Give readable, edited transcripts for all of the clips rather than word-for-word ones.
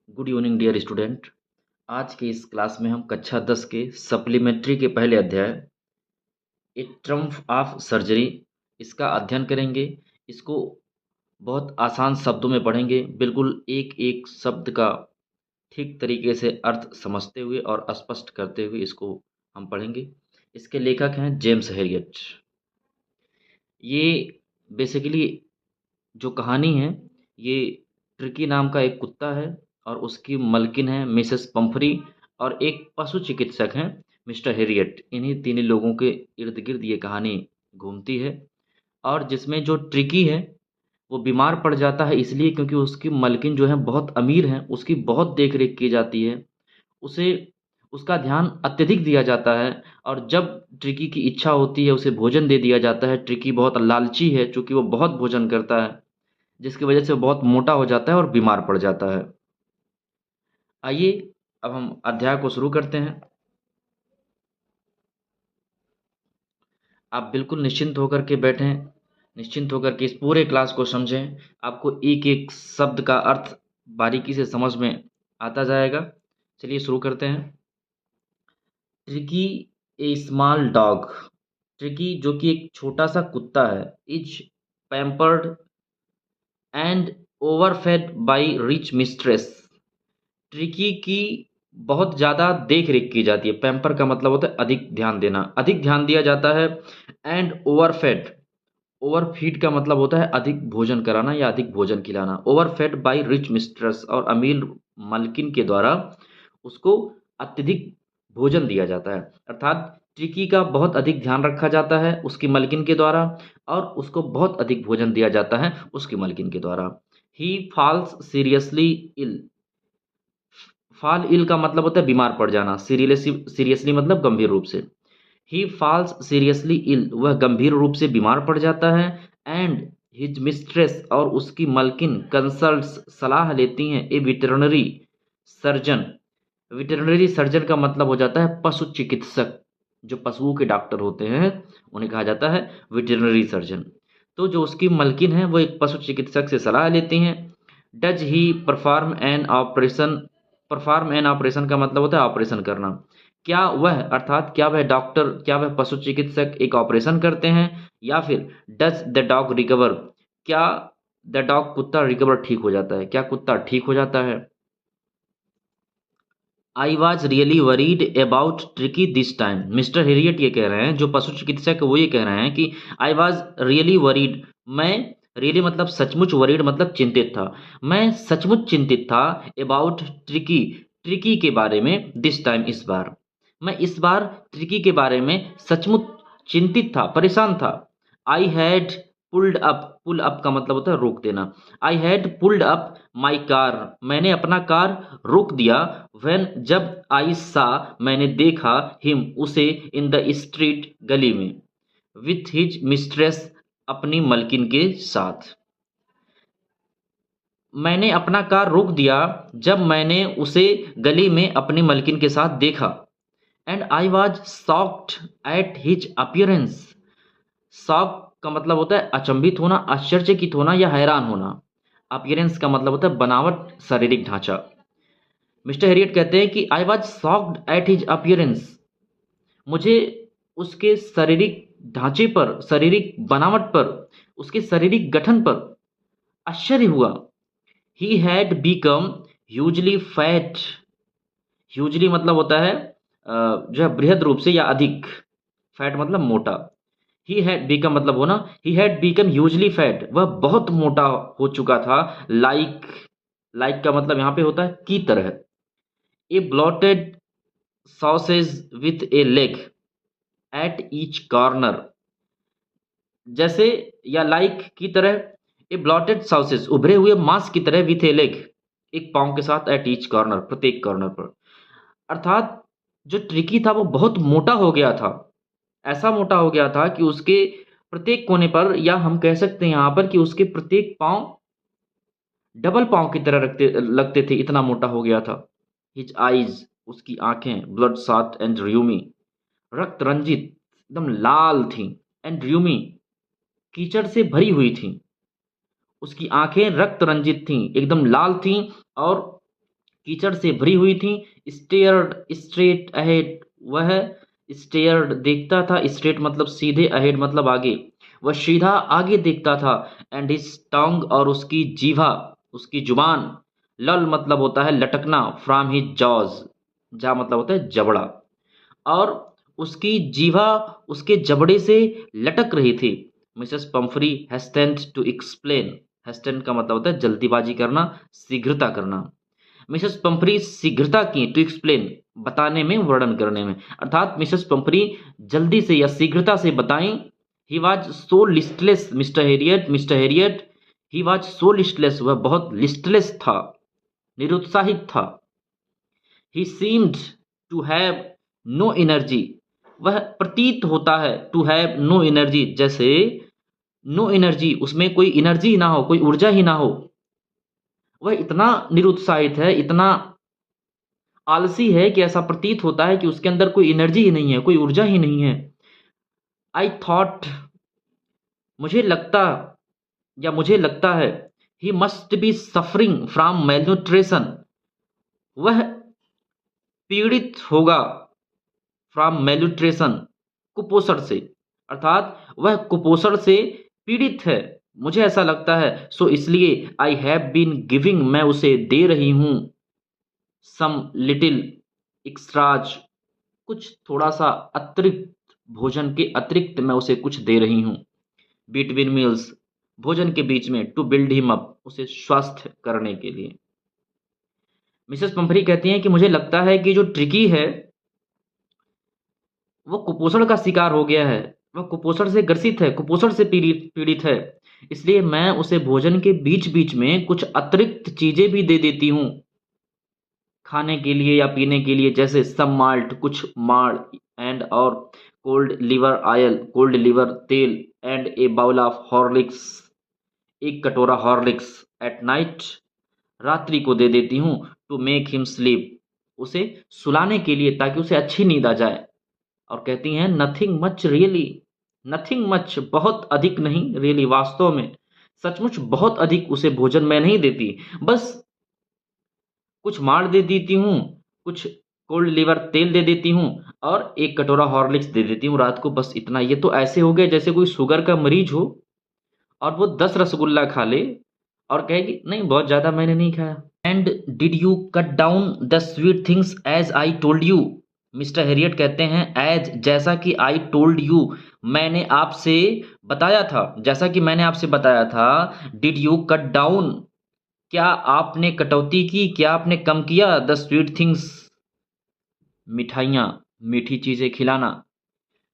Good evening dear student. आज के इस क्लास में हम कक्षा 10 के सप्लीमेंट्री के पहले अध्याय ए ट्रम्प ऑफ सर्जरी इसका अध्ययन करेंगे। इसको बहुत आसान शब्दों में पढ़ेंगे, बिल्कुल एक एक शब्द का ठीक तरीके से अर्थ समझते हुए और स्पष्ट करते हुए इसको हम पढ़ेंगे। इसके लेखक हैं जेम्स हैरियट। ये बेसिकली जो कहानी है, ये ट्रिकी नाम का एक कुत्ता है और उसकी मलकिन है मिसेस पंफरी, और एक पशु चिकित्सक हैं मिस्टर हैरियट। इन्हीं तीनों लोगों के इर्द गिर्द ये कहानी घूमती है। और जिसमें जो ट्रिकी है वो बीमार पड़ जाता है इसलिए क्योंकि उसकी मलकिन जो है बहुत अमीर है, उसकी बहुत देख रेख की जाती है, उसे उसका ध्यान अत्यधिक दिया जाता है। और जब ट्रिकी की इच्छा होती है उसे भोजन दे दिया जाता है। ट्रिकी बहुत लालची है, चूँकि वो बहुत भोजन करता है, जिसकी वजह से वो बहुत मोटा हो जाता है और बीमार पड़ जाता है। आइए अब हम अध्याय को शुरू करते हैं। आप बिल्कुल निश्चिंत होकर के बैठें, निश्चिंत होकर के इस पूरे क्लास को समझें। आपको एक एक शब्द का अर्थ बारीकी से समझ में आता जाएगा। चलिए शुरू करते हैं। Tricki a small dog. Tricki जो कि एक छोटा सा कुत्ता है, is pampered and overfed by rich mistress. Tricki की बहुत ज़्यादा देख रेख की जाती है। पैम्पर का मतलब होता है अधिक ध्यान देना, अधिक ध्यान दिया जाता है। एंड ओवरफेड, ओवरफीड का मतलब होता है अधिक भोजन कराना या अधिक भोजन खिलाना। ओवरफेड बाय रिच मिस्ट्रेस, और अमीर मालकिन के द्वारा उसको अत्यधिक भोजन दिया जाता है। अर्थात ट्रिकी का बहुत अधिक ध्यान रखा जाता है उसकी मलकिन के द्वारा, और उसको बहुत अधिक भोजन दिया जाता है उसकी मलकिन के द्वारा। He falls seriously ill. Fall ill का मतलब होता है बीमार पड़ जाना। सीरियसली मतलब गंभीर रूप से। ही फॉल्स सीरियसली इल, वह गंभीर रूप से बीमार पड़ जाता है। एंड हिज मिस्ट्रेस, और उसकी मलकिन कंसल्ट्स, सलाह लेती हैं ए वेटरनरी सर्जन। वेटरनरी सर्जन का मतलब हो जाता है पशु चिकित्सक। जो पशुओं के डॉक्टर होते हैं उन्हें कहा जाता है वेटरनरी सर्जन। तो जो उसकी मलकिन है वो एक पशु चिकित्सक से सलाह लेती हैं। Does he perform an operation. Perform an operation का मतलब होता है ऑपरेशन करना। क्या वह, अर्थात क्या वह डॉक्टर, क्या वह पशु चिकित्सक एक ऑपरेशन करते हैं, या फिर डज द डॉग रिकवर, क्या द डॉग, कुत्ता रिकवर, ठीक हो जाता है, क्या कुत्ता ठीक हो जाता है। I was really worried about tricky this time. Mister Harriet ये कह रहे हैं, जो पशु चिकित्सक है वो ये कह रहे हैं कि आई वॉज रियली वरीड, मैं, रियली मतलब सचमुच, वरीड मतलब चिंतित था, मैं सचमुच चिंतित था। अबाउट ट्रिकी, ट्रिकी के बारे में, दिस टाइम इस बार, मैं इस बार ट्रिकी के बारे में सचमुच चिंतित था, परेशान था। I had pulled up, pull up का मतलब होता है रोक देना। I had pulled up my car, मैंने अपना कार रोक दिया। व्हेन, जब, आई सा, मैंने देखा, हिम, उसे, इन द स्ट्रीट, गली में, विथ हिज मिस्ट्रेस, अपनी मलकिन के साथ। मैंने अपना कार रोक दिया जब मैंने उसे गली में अपनी मलकिन के साथ देखा। And I was shocked at his appearance. Shock का मतलब होता है अचंभित होना, आश्चर्यचकित होना या हैरान होना। अपीयरेंस का मतलब होता है बनावट, शारीरिक ढांचा। मिस्टर हेरियट कहते हैं कि I was shocked at his appearance, मुझे उसके शारीरिक ढांचे पर, शारीरिक बनावट पर, उसके शारीरिक गठन पर आश्चर्य हुआ। He had become hugely fat. Hugely मतलब होता है जो है बृहद रूप से या अधिक। फैट मतलब मोटा। ही हैड बीकम मतलब होना। He had become hugely fat, वह बहुत मोटा हो चुका था। लाइक, लाइक का मतलब यहाँ पे होता है की तरह। A bloated sausage with a leg at each corner, जैसे, या लाइक की तरह। ए ब्लॉटेड सॉसेज, उभरे हुए मांस की तरह, विथ ए लेग, एक पाँव के साथ, एट ईच कॉर्नर, प्रत्येक कॉर्नर पर। अर्थात जो ट्रिकी था वो बहुत मोटा हो गया था। ऐसा मोटा हो गया था कि उसके प्रत्येक कोने पर, या हम कह सकते हैं यहाँ पर कि उसके प्रत्येक पाँव डबल पाँव की तरह रखते लगते थे, इतना मोटा हो गया था। हिज आईज, उसकी आंखें, ब्लड सॉट एंड र्यूमी, रक्त रंजित, एकदम लाल थीं। एंड र्यूमी, कीचड़ से भरी हुई थीं। उसकी आंखें रक्त रंजित थीं, एकदम लाल थीं, और कीचड़ से भरी हुई थीं। स्टेयर्ड स्ट्रेट अहेड, वह स्टेयर्ड देखता था, स्ट्रेट मतलब सीधे, अहेड मतलब आगे, वह सीधा आगे देखता था। एंड हिज टंग, और उसकी जीभा, उसकी जुबान, लल मतलब होता है लटकना, फ्रॉम हिज जॉज, जा मतलब होता है जबड़ा, और उसकी जीभा उसके जबड़े से लटक रही थी। मिसेस पंफ्री हेस्टेंड टू एक्सप्लेन, हेस्टेंड का मतलब होता है जल्दीबाजी करना, शीघ्रता करना। मिसेस पंफ्री शीघ्रता की टू एक्सप्लेन, बताने में, वर्णन करने में, अर्थात मिसेस पंफ्री जल्दी से या शीघ्रता से बताई। He was so listless Mr Herriot, Mr Herriot, he was so listless, वह बहुत लिस्टलेस था, निरुत्साहित था। He seemed to have no energy, वह प्रतीत होता है, टू हैव नो एनर्जी, जैसे नो एनर्जी, उसमें कोई एनर्जी ही ना हो, कोई ऊर्जा ही ना हो। वह इतना निरुत्साहित है, इतना आलसी है कि ऐसा प्रतीत होता है कि उसके अंदर कोई एनर्जी ही नहीं है, कोई ऊर्जा ही नहीं है। आई थॉट, मुझे लगता, या मुझे लगता है, he must be suffering from malnutrition, वह पीड़ित होगा, फ्रॉम मेलन्यूट्रिशन, कुपोषण से, अर्थात वह कुपोषण से पीड़ित है, मुझे ऐसा लगता है। सो इसलिए आई हैव बीन गिविंग, मैं उसे दे रही हूं, सम लिटिल एक्स्ट्राज, कुछ थोड़ा सा अतिरिक्त, भोजन के अतिरिक्त मैं उसे कुछ दे रही हूँ। बिटवीन मील्स, भोजन के बीच में, टू बिल्ड हिम अप, उसे स्वस्थ करने के लिए। मिसेस पंफरी कहती हैं कि मुझे लगता है कि जो ट्रिकी है वो कुपोषण का शिकार हो गया है, वह कुपोषण से ग्रसित है, कुपोषण से पीड़ित पीड़ित है, इसलिए मैं उसे भोजन के बीच बीच में कुछ अतिरिक्त चीजें भी दे देती हूँ खाने के लिए या पीने के लिए, जैसे सम माल्ट, कुछ माड़, एंड और cod liver oil, cod liver तेल, and a bowl of Horlicks, एक कटोरा हॉर्लिक्स, एट नाइट, रात्रि को दे देती हूँ, टू मेक हिम स्लीप, उसे सुलाने के लिए, ताकि उसे अच्छी नींद आ जाए। और कहती हैं nothing much really, nothing much बहुत अधिक नहीं, रियली वास्तव में, सचमुच बहुत अधिक उसे भोजन मैं नहीं देती, बस कुछ माड़ दे देती हूँ, कुछ कोल्ड लिवर तेल दे देती हूँ, और एक कटोरा हॉर्लिक्स दे देती हूँ रात को, बस इतना। ये तो ऐसे हो गए जैसे कोई शुगर का मरीज हो और वो 10 रसगुल्ला खा ले और कहे कि नहीं बहुत ज़्यादा मैंने नहीं खाया। And did you cut down the sweet things as I told you, mister Herriot कहते हैं एज, जैसा कि आई टोल्ड यू, मैंने आपसे बताया था, जैसा कि मैंने आपसे बताया था। डिड यू कट डाउन, क्या आपने कटौती की, क्या आपने कम किया, द स्वीट थिंग्स, मिठाइयाँ, मीठी चीज़ें खिलाना।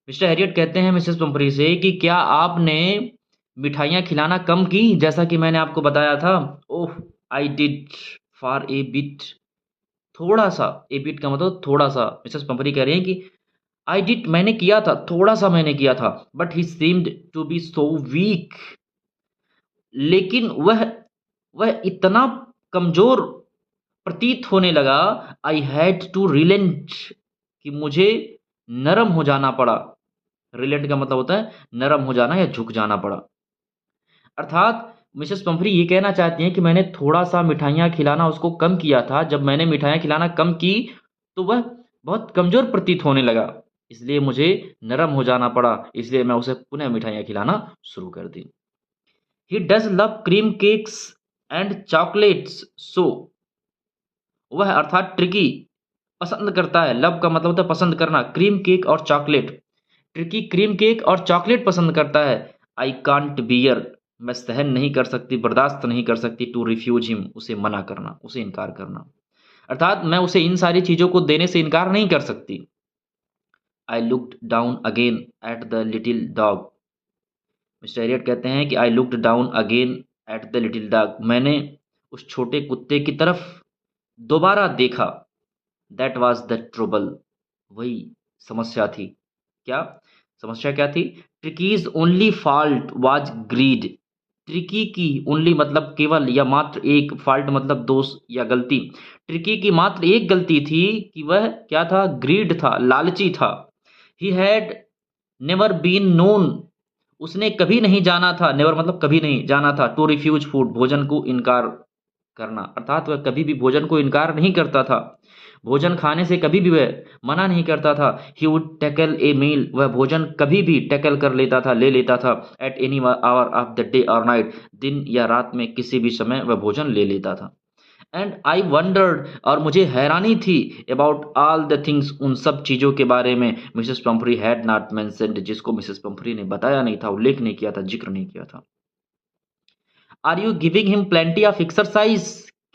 मिस्टर हेरियट कहते हैं मिसेस पंपरी से कि क्या आपने मिठाइयाँ खिलाना कम की, जैसा कि मैंने आपको बताया था। Oh, I did, for a bit, थोड़ा सा, ए बिट का मतलब थोड़ा सा, मिसेस पंपरी कह रही हैं कि आई डिड, मैंने किया था, थोड़ा सा मैंने किया था, but he seemed to be so weak, लेकिन वह इतना कमजोर प्रतीत होने लगा। आई हैड टू रिलेंट, कि मुझे नरम हो जाना पड़ा, रिलेंट का मतलब होता है नरम हो जाना या झुक जाना पड़ा। अर्थात मिसेस पंफरी ये कहना चाहती हैं कि मैंने थोड़ा सा मिठाइयाँ खिलाना उसको कम किया था, जब मैंने मिठाइयाँ खिलाना कम की तो वह बहुत कमज़ोर प्रतीत होने लगा, इसलिए मुझे नरम हो जाना पड़ा, इसलिए मैं उसे पुनः मिठाइयाँ खिलाना शुरू कर दी। He does love cream cakes and chocolates so, वह अर्थात ट्रिकी पसंद करता है, लव का मतलब होता है पसंद करना, क्रीम केक और चॉकलेट, ट्रिकी क्रीम केक और चॉकलेट पसंद करता है। आई कांट बियर, मैं सहन नहीं कर सकती, बर्दाश्त नहीं कर सकती, टू रिफ्यूज हिम, उसे मना करना, उसे इनकार करना, अर्थात मैं उसे इन सारी चीज़ों को देने से इनकार नहीं कर सकती। I looked down again at the little dog, Mr Herriot कहते हैं कि I looked down again at the little dog, मैंने उस छोटे कुत्ते की तरफ दोबारा देखा। दैट वाज द ट्रबल, वही समस्या थी। क्या समस्या क्या थी? Tricki's only fault was greed, Tricki की ओनली मतलब केवल या मात्र एक, फॉल्ट मतलब दोष या गलती, ट्रिकी की मात्र एक गलती थी कि वह क्या था? ग्रीड था, लालची था। He had never been known, उसने कभी नहीं जाना था, नेवर मतलब कभी नहीं जाना था, टू रिफ्यूज फूड, भोजन को इनकार करना, अर्थात वह कभी भी भोजन को इनकार नहीं करता था, भोजन खाने से कभी भी वह मना नहीं करता था। ही वुड टैकल ए मील, वह भोजन कभी भी टैकल कर लेता था, ले लेता था। At any hour of the day और नाइट, दिन या रात में किसी भी समय वह भोजन ले लेता था। एंड आई वंडर्ड, और मुझे हैरानी थी, अबाउट ऑल द थिंग्स, उन सब चीज़ों के बारे में, Mrs Pomfrey had not mentioned, जिसको मिसेस पंफ्री ने बताया नहीं था, उल्लेख नहीं किया था, जिक्र नहीं किया था। Are you giving him plenty of exercise,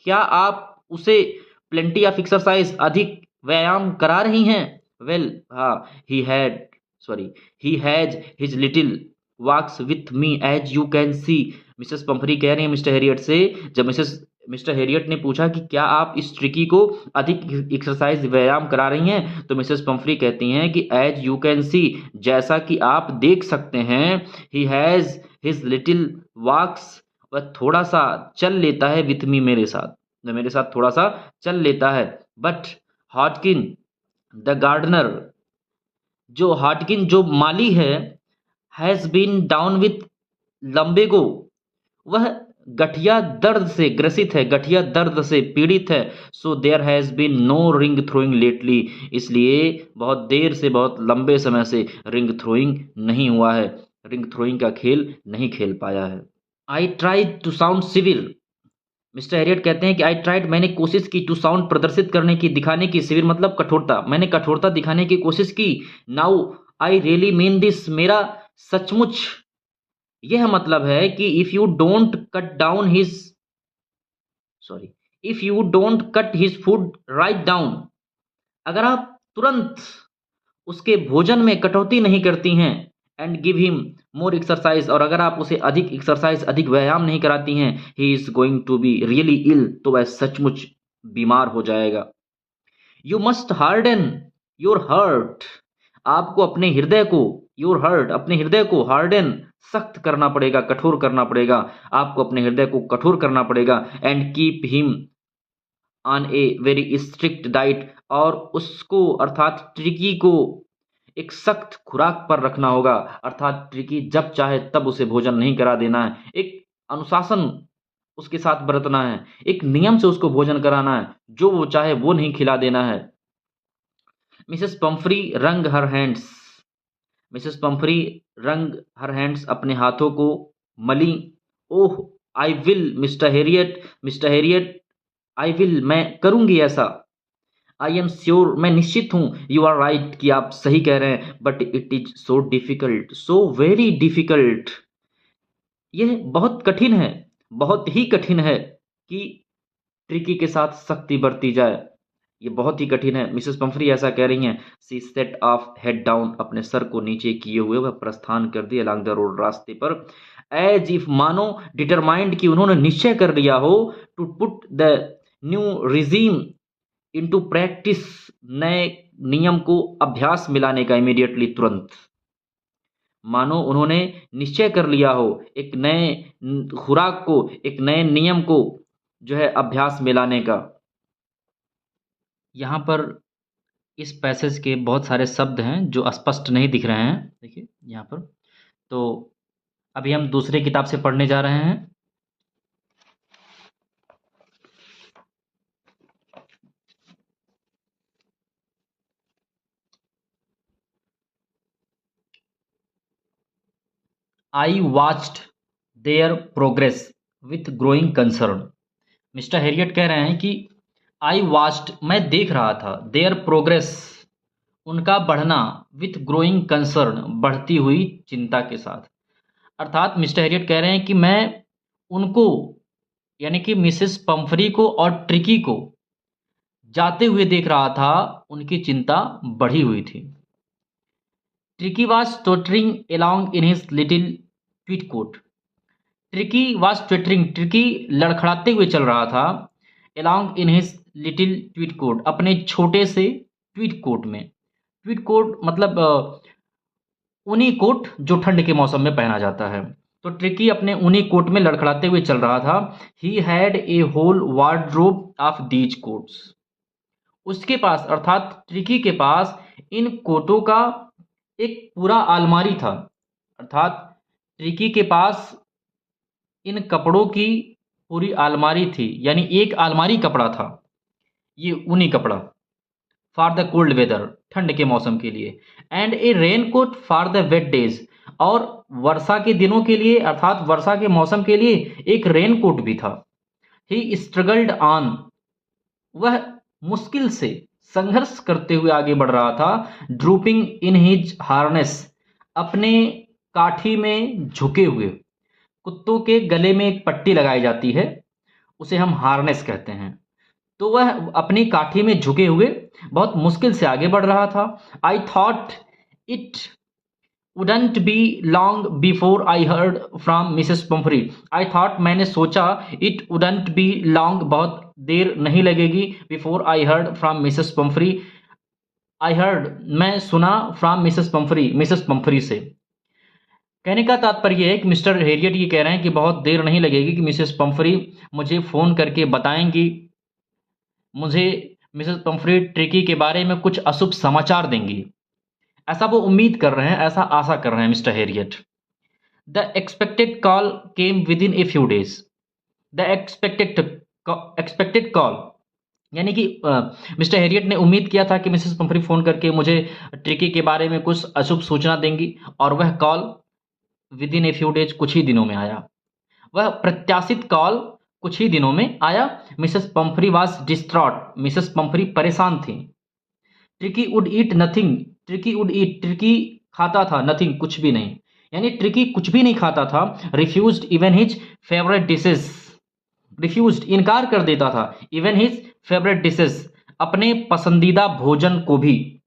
क्या आप उसे प्लेंटी ऑफ एक्सरसाइज, अधिक व्यायाम करा रही हैं? वेल, हाँ, he had sorry he has his little walks with me as you can see. Mrs Pumphrey कह रही हैं मिस्टर हेरियट से, जब मिस्टर हेरियट ने पूछा कि क्या आप इस ट्रिकी को अधिक एक्सरसाइज व्यायाम करा रही हैं, तो मिसेस पंफरी कहती हैं कि एज यू कैन सी, जैसा कि आप देख सकते हैं, ही हैज हिज लिटिल वॉक्स, वह थोड़ा सा चल लेता है, विथ मी, मेरे साथ, वह मेरे साथ थोड़ा सा चल लेता है। बट हॉटकिन द गार्डनर, जो हॉटकिन जो माली है, has been down with lumbago, वह गठिया दर्द से ग्रसित है, गठिया दर्द से पीड़ित है। So there has been no ring throwing lately, इसलिए बहुत देर से, बहुत लंबे समय से रिंग थ्रोइंग नहीं हुआ है, रिंग थ्रोइंग का खेल नहीं खेल पाया है। I tried to sound civil, mister Herriot कहते हैं कि आई ट्राइड, मैंने कोशिश की, टू साउंड प्रदर्शित करने की, दिखाने की, सिविल मतलब कठोरता, मैंने कठोरता दिखाने की कोशिश की। Now I really mean this, मेरा सचमुच यह मतलब है कि if you don't cut down his sorry if you don't cut his food write down, अगर आप तुरंत उसके भोजन में कटौती नहीं करती हैं, and give him more exercise, और अगर आप उसे अधिक एक्सरसाइज, अधिक व्यायाम नहीं कराती हैं, he is going to be really ill, तो वह सचमुच बीमार हो जाएगा। You must harden your heart, आपको अपने हृदय को, योर हर्ट, अपने हृदय को हार्डन, सख्त करना पड़ेगा, कठोर करना पड़ेगा, आपको अपने हृदय को कठोर करना पड़ेगा। And keep him on a very strict diet, और उसको अर्थात ट्रिकी को एक सख्त खुराक पर रखना होगा, अर्थात ट्रिकी जब चाहे तब उसे भोजन नहीं करा देना है, एक अनुशासन उसके साथ बरतना है, एक नियम से उसको भोजन कराना है, जो वो चाहे वो नहीं खिला देना है। मिसेस पंफ्री रंग हर हैंड्स, मिसेस पंफ्री रंग हर हैंड्स, अपने हाथों को मली। Oh, I will Mr Herriot, Mr Herriot, I will, मैं करूंगी ऐसा। आई एम श्योर, मैं निश्चित हूं, यू आर राइट, कि आप सही कह रहे हैं, but it is so difficult, so very difficult, यह बहुत कठिन है, बहुत ही कठिन है कि ट्रिकी के साथ सख्ती बरती जाए, ये बहुत ही कठिन है। मिसेस पंफ्री ऐसा कह रही हैं। सी सेट ऑफ हेड डाउन, अपने सर को नीचे किए हुए वह प्रस्थान कर दी अलॉन्ग द रोड, रास्ते पर। एज इफ, मानो, डिटरमाइंड, कि उन्होंने निश्चय कर लिया हो, to put the new regime into practice, नए नियम को अभ्यास में लाने का, इमीडिएटली, तुरंत, मानो उन्होंने निश्चय कर लिया हो एक नए खुराक को, एक नए नियम को जो है अभ्यास में लाने का। यहाँ पर इस पैसेज के बहुत सारे शब्द हैं जो स्पष्ट नहीं दिख रहे हैं, देखिए यहाँ पर। तो अभी हम दूसरे किताब से पढ़ने जा रहे हैं। I watched there progress with growing concern, mister Herriot कह रहे हैं कि आई वॉच्ड, मैं देख रहा था, देयर प्रोग्रेस, उनका बढ़ना, विथ ग्रोइंग कंसर्न, बढ़ती हुई चिंता के साथ। अर्थात मिस्टर हेरियट कह रहे हैं कि मैं उनको, यानी कि मिसेस पंफरी को और ट्रिकी को जाते हुए देख रहा था, उनकी चिंता बढ़ी हुई थी। Tricki was tottering along in his little tweed coat, Tricki was twittering, Tricki लड़खड़ाते हुए चल रहा था, along in his little tweed coat, अपने छोटे से ट्वीट कोट में। ट्वीट कोट मतलब ऊनी कोट, जो ठंड के मौसम में पहना जाता है। तो ट्रिकी अपने ऊनी कोट में लड़खड़ाते हुए चल रहा था। He had a whole wardrobe of these coats, उसके पास, अर्थात ट्रिकी के पास, इन कोटों का एक पूरा अलमारी था, अर्थात ट्रिकी के पास इन कपड़ों की पूरी अलमारी थी, यानी एक अलमारी कपड़ा था, ये ऊनी कपड़ा, फॉर द कोल्ड वेदर, ठंड के मौसम के लिए, and a rain coat for the wet days, और वर्षा के दिनों के लिए अर्थात वर्षा के मौसम के लिए एक रेन कोट भी था। ही स्ट्रगल्ड ऑन, वह मुश्किल से संघर्ष करते हुए आगे बढ़ रहा था। ड्रूपिंग इन हिज हार्नेस, अपने काठी में झुके हुए। कुत्तों के गले में एक पट्टी लगाई जाती है, उसे हम हार्नेस कहते हैं। तो वह अपनी काठी में झुके हुए बहुत मुश्किल से आगे बढ़ रहा था। I thought it wouldn't be long before I heard from Mrs Pomfrey. I thought, मैंने सोचा, इट वुडंट बी लॉन्ग, बहुत देर नहीं लगेगी, before I heard from Mrs Pomfrey. I heard, मैं सुना, from Mrs Pomfrey, Mrs Pomfrey से। कहने का तात्पर्य है कि मिस्टर हेरियट ये कह रहे हैं कि बहुत देर नहीं लगेगी कि मिसेस पम्फ्री मुझे फ़ोन करके बताएंगी, मुझे मिसेस पम्फ्री ट्रिकी के बारे में कुछ अशुभ समाचार देंगी। ऐसा वो उम्मीद कर रहे हैं, ऐसा आशा कर रहे हैं mister Harriet. The expected call came with in a few days. The expected call, यानी कि मिस्टर हेरियट ने उम्मीद किया था कि मिसेस पम्फ्री फ़ोन करके मुझे ट्रिकी के बारे में कुछ अशुभ सूचना देंगी, और वह call with in a few days, कुछ ही दिनों में आया। वह प्रत्याशित कॉल कुछ ही दिनों में आया। Mrs Pomfrey was distraught, Mrs Pomfrey परेशान थी। Tricky would eat nothing, tricky would eat, tricky खाता था, नथिंग, कुछ भी नहीं, यानी ट्रिकी कुछ भी नहीं खाता था। Refused even his favourite dishes, refused, इनकार कर देता था, इवन हिज फेवरेट डिशेस, अपने पसंदीदा भोजन को भी।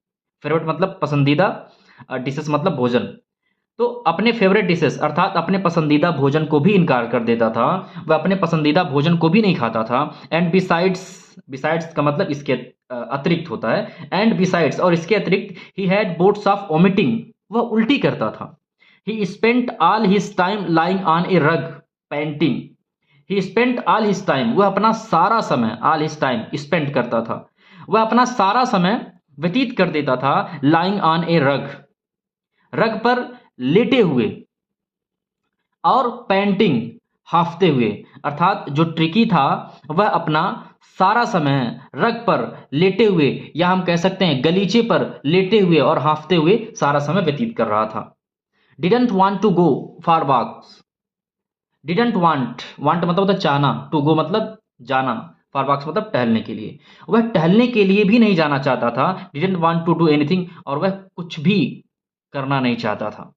फेवरेट मतलब पसंदीदा, डिशेस मतलब भोजन। तो अपने फेवरेट डिशेस अर्थात अपने पसंदीदा भोजन को भी इनकार कर देता था, वह अपने पसंदीदा भोजन को भी नहीं खाता था। एंड बिसाइड्स, बिसाइड्स का मतलब इसके अतिरिक्त होता है। एंड बिसाइड्स, और इसके अतिरिक्त, he had bouts of vomiting, वह उल्टी करता था। He spent all his time lying on a rug panting. He spent all his time, वह अपना सारा समय, ऑल हिज टाइम स्पेंड करता था, वह अपना सारा समय व्यतीत कर देता था, लाइंग ऑन ए रग, रग पर लेटे हुए, और पेंटिंग, हाफते हुए, अर्थात जो ट्रिकी था वह अपना सारा समय रग पर लेटे हुए, या हम कह सकते हैं गलीचे पर लेटे हुए और हाफते हुए सारा समय व्यतीत कर रहा था। Didn't want to go for walks, didn't want, want मतलब होता है चाहना, टू गो मतलब जाना, फॉर वॉक्स मतलब टहलने के लिए, वह टहलने के लिए भी नहीं जाना चाहता था। Didn't want to do anything, और वह कुछ भी करना नहीं चाहता था।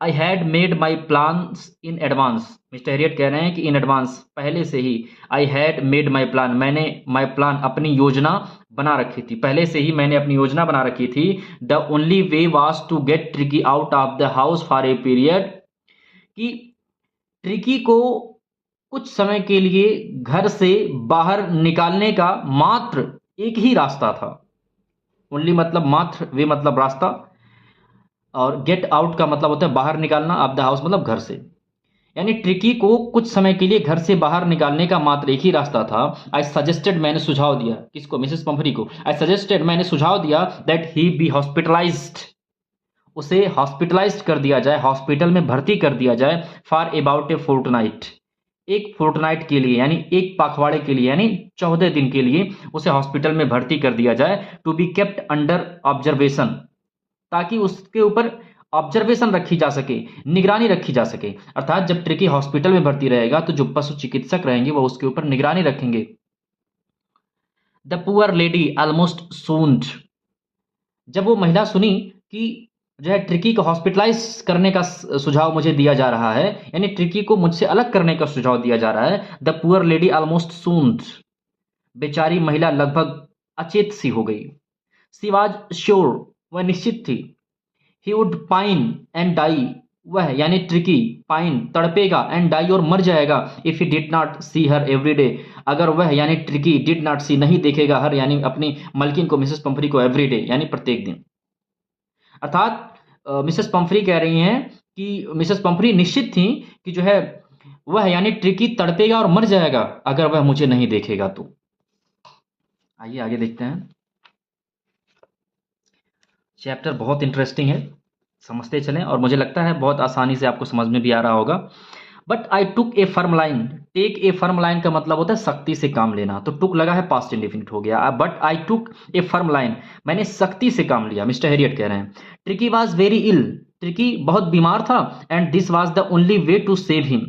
I had made my plans in advance, Mr Herriot कह रहे हैं कि इन एडवांस, पहले से ही। I had made my plan, मैंने माई प्लान, अपनी योजना बना रखी थी, पहले से ही मैंने अपनी योजना बना रखी थी। The only way was to get Tricki out of the house for a period, कि ट्रिकी को कुछ समय के लिए घर से बाहर निकालने का मात्र एक ही रास्ता था। ओनली मतलब मात्र, वे मतलब रास्ता, और गेट आउट का मतलब होता है बाहर निकालना, ऑफ द हाउस मतलब घर से, यानी ट्रिकी को कुछ समय के लिए घर से बाहर निकालने का मात्र एक ही रास्ता था। आई सजेस्टेड, मैंने सुझाव दिया, किसको, मिसेस पम्फ्री को। आई सजेस्टेड, मैंने सुझाव दिया, दैट ही बी हॉस्पिटलाइज्ड, उसे हॉस्पिटलाइज्ड कर दिया जाए, हॉस्पिटल में भर्ती कर दिया जाए, फॉर अबाउट ए फोर्टनाइट, एक फोर्टनाइट के लिए, यानी एक पखवाड़े के लिए, यानी 14 दिन के लिए उसे हॉस्पिटल में भर्ती कर दिया जाए। To be kept under observation, ताकि उसके ऊपर ऑब्जर्वेशन रखी जा सके, निगरानी रखी जा सके, अर्थात जब ट्रिकी हॉस्पिटल में भर्ती रहेगा तो जो पशु चिकित्सक रहेंगे वो उसके ऊपर निगरानी रखेंगे। द पुअर लेडी ऑलमोस्ट सून्ड, जब वो महिला सुनी कि जो है ट्रिकी को हॉस्पिटलाइज करने का सुझाव मुझे दिया जा रहा है, यानी ट्रिकी को मुझसे अलग करने का सुझाव दिया जा रहा है। द पुअर लेडी ऑलमोस्ट सून्ड, बेचारी महिला लगभग अचेत सी हो गई। सी वॉज श्योर, वह निश्चित थी। He would pine and die, वह यानी ट्रिकी पाइन, तड़पेगा, एंड डाई और मर जाएगा, if he did not see her every day, अगर वह यानी ट्रिकी डिड नॉट सी, नहीं देखेगा, हर यानी अपनी मलकिन को, मिसेस पम्फ्री को, एवरी डे यानी प्रत्येक दिन। अर्थात मिसेस पम्फ्री कह रही हैं कि मिसेस पम्फ्री निश्चित थी कि जो है वह यानी ट्रिकी तड़पेगा और मर जाएगा अगर वह मुझे नहीं देखेगा तो। आइए आगे देखते हैं। चैप्टर बहुत इंटरेस्टिंग है, समझते चलें, और मुझे लगता है बहुत आसानी से आपको समझ में भी आ रहा होगा। But I took a firm line. Take a firm line का मतलब होता है सख्ती से काम लेना, तो टुक लगा है पास्ट इंडेफिनिट हो गया। But I took a firm line, मैंने सख्ती से काम लिया, मिस्टर हेरियट कह रहे हैं। Tricki was very ill, Tricki बहुत बीमार था, and this was the only way to save him,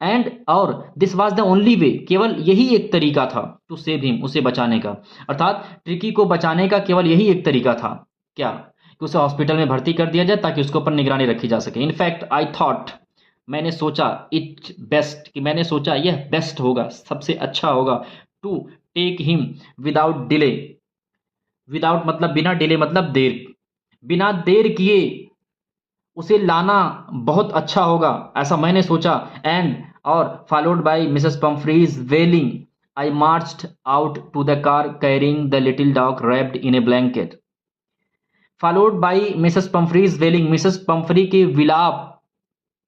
and और this was the only way, केवल यही एक तरीका था, टू सेव हिम, उसे बचाने का, अर्थात ट्रिकी को बचाने का केवल यही एक तरीका था, क्या, कि उसे हॉस्पिटल में भर्ती कर दिया जाए ताकि उसके ऊपर निगरानी रखी जा सके। इनफैक्ट आई थॉट, मैंने सोचा, इट बेस्ट, कि मैंने सोचा यह बेस्ट होगा, सबसे अच्छा होगा, to take him without delay, without मतलब बिना डिले मतलब देर, बिना देर किए उसे लाना बहुत अच्छा होगा, ऐसा मैंने सोचा। एंड और followed by Mrs Pumphrey's wailing, I marched out to the car carrying the little dog wrapped in a blanket. Followed by Mrs Pumphrey's wailing, Mrs Pumphrey के विलाप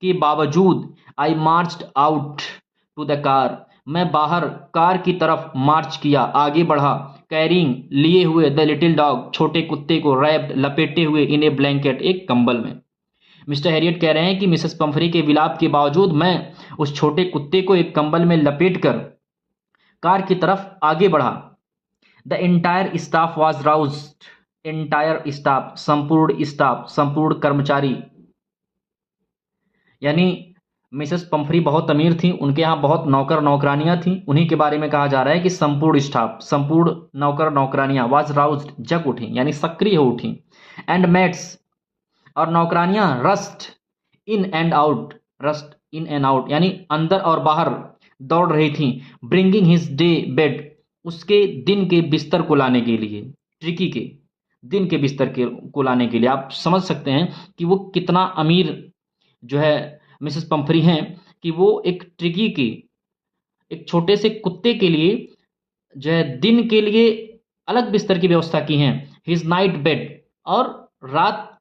के बावजूद, I marched out to the car, मैं बाहर car की तरफ मार्च किया, आगे बढ़ा, कैरिंग लिए हुए, द लिटिल डॉग छोटे कुत्ते को, रैप्ड लपेटे हुए, इन ए ब्लैंकेट एक कंबल में। मिस्टर हैरियट कह रहे हैं कि मिसेस पम्फ्री के विलाप के बावजूद मैं उस छोटे कुत्ते को एक कंबल में लपेटकर कार की तरफ आगे बढ़ा। The entire staff was roused, entire staff संपूर्ण स्टाफ, संपूर्ण कर्मचारी, यानी मिसेस पम्फ्री बहुत अमीर थी, उनके यहाँ बहुत नौकर नौकरानियां थी, उन्हीं के बारे में कहा जा रहा है कि संपूर्ण स्टाफ, संपूर्ण नौकर नौकरानियां, वाज राउज्ड जग उठी, यानी सक्रिय हो उठी, एंड मेट्स और नौकरानियां, rushed in and out, rushed in and out यानी अंदर और बाहर दौड़ रही थी, ब्रिंगिंग हिज डे बेड, उसके दिन के बिस्तर को लाने के लिए, ट्रिकी के दिन के बिस्तर के को लाने के लिए। आप समझ सकते हैं कि वो कितना अमीर जो है मिसेस पम्फ्री हैं, कि वो एक ट्रिकी की, एक छोटे से कुत्ते के लिए जो है दिन के लिए अलग बिस्तर की व्यवस्था की हैं, हिज नाइट बेड, और रात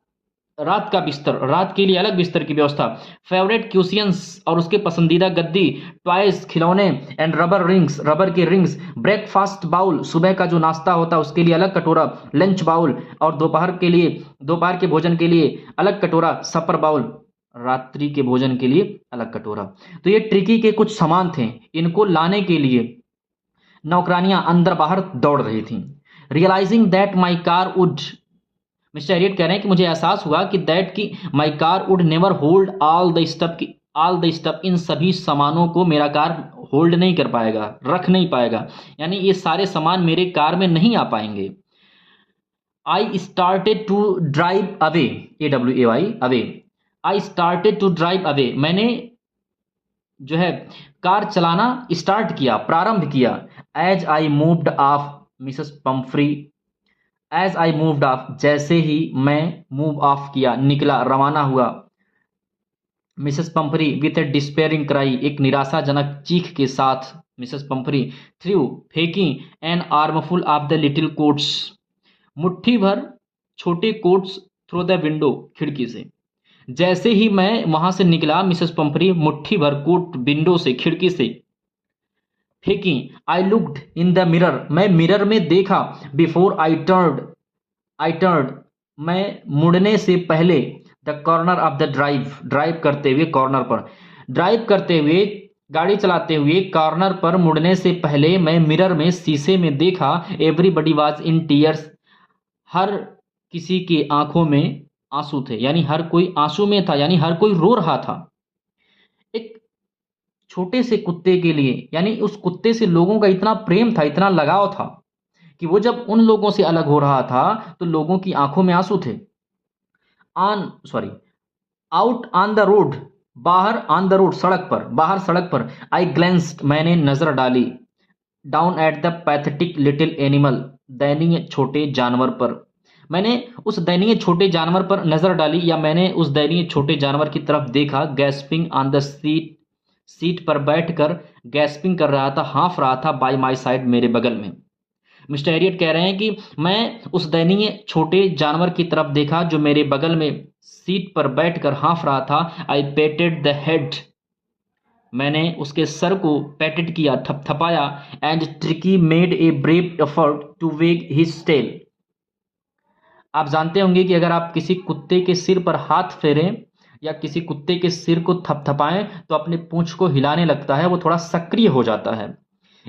रात का बिस्तर, रात के लिए अलग बिस्तर की व्यवस्था, फेवरेट क्यूशियंस और उसके पसंदीदा गद्दी, टॉयज खिलौने, एंड रबर रिंग्स, रबर के रिंग्स, ब्रेकफास्ट बाउल, सुबह का जो नाश्ता होता है उसके लिए अलग कटोरा, लंच बाउल, और दोपहर के लिए, दोपहर के भोजन के लिए अलग कटोरा, सपर बाउल, रात्रि के भोजन के लिए अलग कटोरा। तो ये ट्रिकी के कुछ सामान थे, इनको लाने के लिए नौकरानियां अंदर बाहर दौड़ रही थी। Realising that my car would, Mr Herriot कह रहे हैं कि मुझे एहसास हुआ कि दैट की माई car would never hold all the stuff, की ऑल द स्टफ, इन सभी सामानों को मेरा कार होल्ड नहीं कर पाएगा, रख नहीं पाएगा, यानी ये सारे सामान मेरे कार में नहीं आ पाएंगे। I started to drive away, AWAY away, I started to drive away, मैंने जो है कार चलाना स्टार्ट किया, प्रारंभ किया। As I moved off Mrs Pumphrey, as I moved off, जैसे ही मैं मूव ऑफ किया, निकला, रवाना हुआ, Mrs Pumphrey with a despairing cry, एक निराशाजनक चीख के साथ, मिसेस पम्फ्री थ्रू, फेंकी, an armful of the little coats, मुट्ठी भर छोटे कोट्स, थ्रू द विंडो, खिड़की से। जैसे ही मैं वहां से निकला, मिसेस पम्फ्री मुट्ठी भर कोट विंडो से, खिड़की से फेंकी। I looked in the mirror, मैं मिरर में देखा। बिफोर आई टर्न, मैं मुड़ने से पहले, the corner of the drive, drive करते हुए कॉर्नर पर, ड्राइव करते हुए गाड़ी चलाते हुए कॉर्नर पर मुड़ने से पहले मैं मिरर में, शीशे में देखा। एवरीबडी वाज इन टीयर्स, हर किसी के आंखों में आंसू थे, यानी हर कोई आंसू में था, यानी हर कोई रो रहा था। एक छोटे से कुत्ते के लिए, यानी उस कुत्ते से लोगों का इतना प्रेम था, इतना लगाव था, कि वो जब उन लोगों से अलग हो रहा था तो लोगों की आंखों में आंसू थे। आउट ऑन द रोड, बाहर, ऑन द रोड सड़क पर, बाहर सड़क पर। आई ग्लेंस्ड, मैंने नजर डाली। Down at the pathetic little animal, दयनीय छोटे जानवर पर, मैंने उस दयनीय छोटे जानवर पर नजर डाली, या मैंने उस दयनीय छोटे जानवर की तरफ देखा। गैस्पिंग ऑन द सीट पर बैठकर गैस्पिंग कर रहा था, हाँफ रहा था, बाय माई साइड, मेरे बगल में। मिस्टर एरियट कह रहे हैं कि मैं उस दयनीय छोटे जानवर की तरफ देखा जो मेरे बगल में सीट पर बैठकर हाँफ रहा था। आई पेटेड द हेड, मैंने उसके सर को पैटेड किया, थपथपाया। And Tricki made a brave effort to wag his tail. आप जानते होंगे कि अगर आप किसी कुत्ते के सिर पर हाथ फेरें या किसी कुत्ते के सिर को थपथपाएं तो अपनी पूंछ को हिलाने लगता है, वो थोड़ा सक्रिय हो जाता है।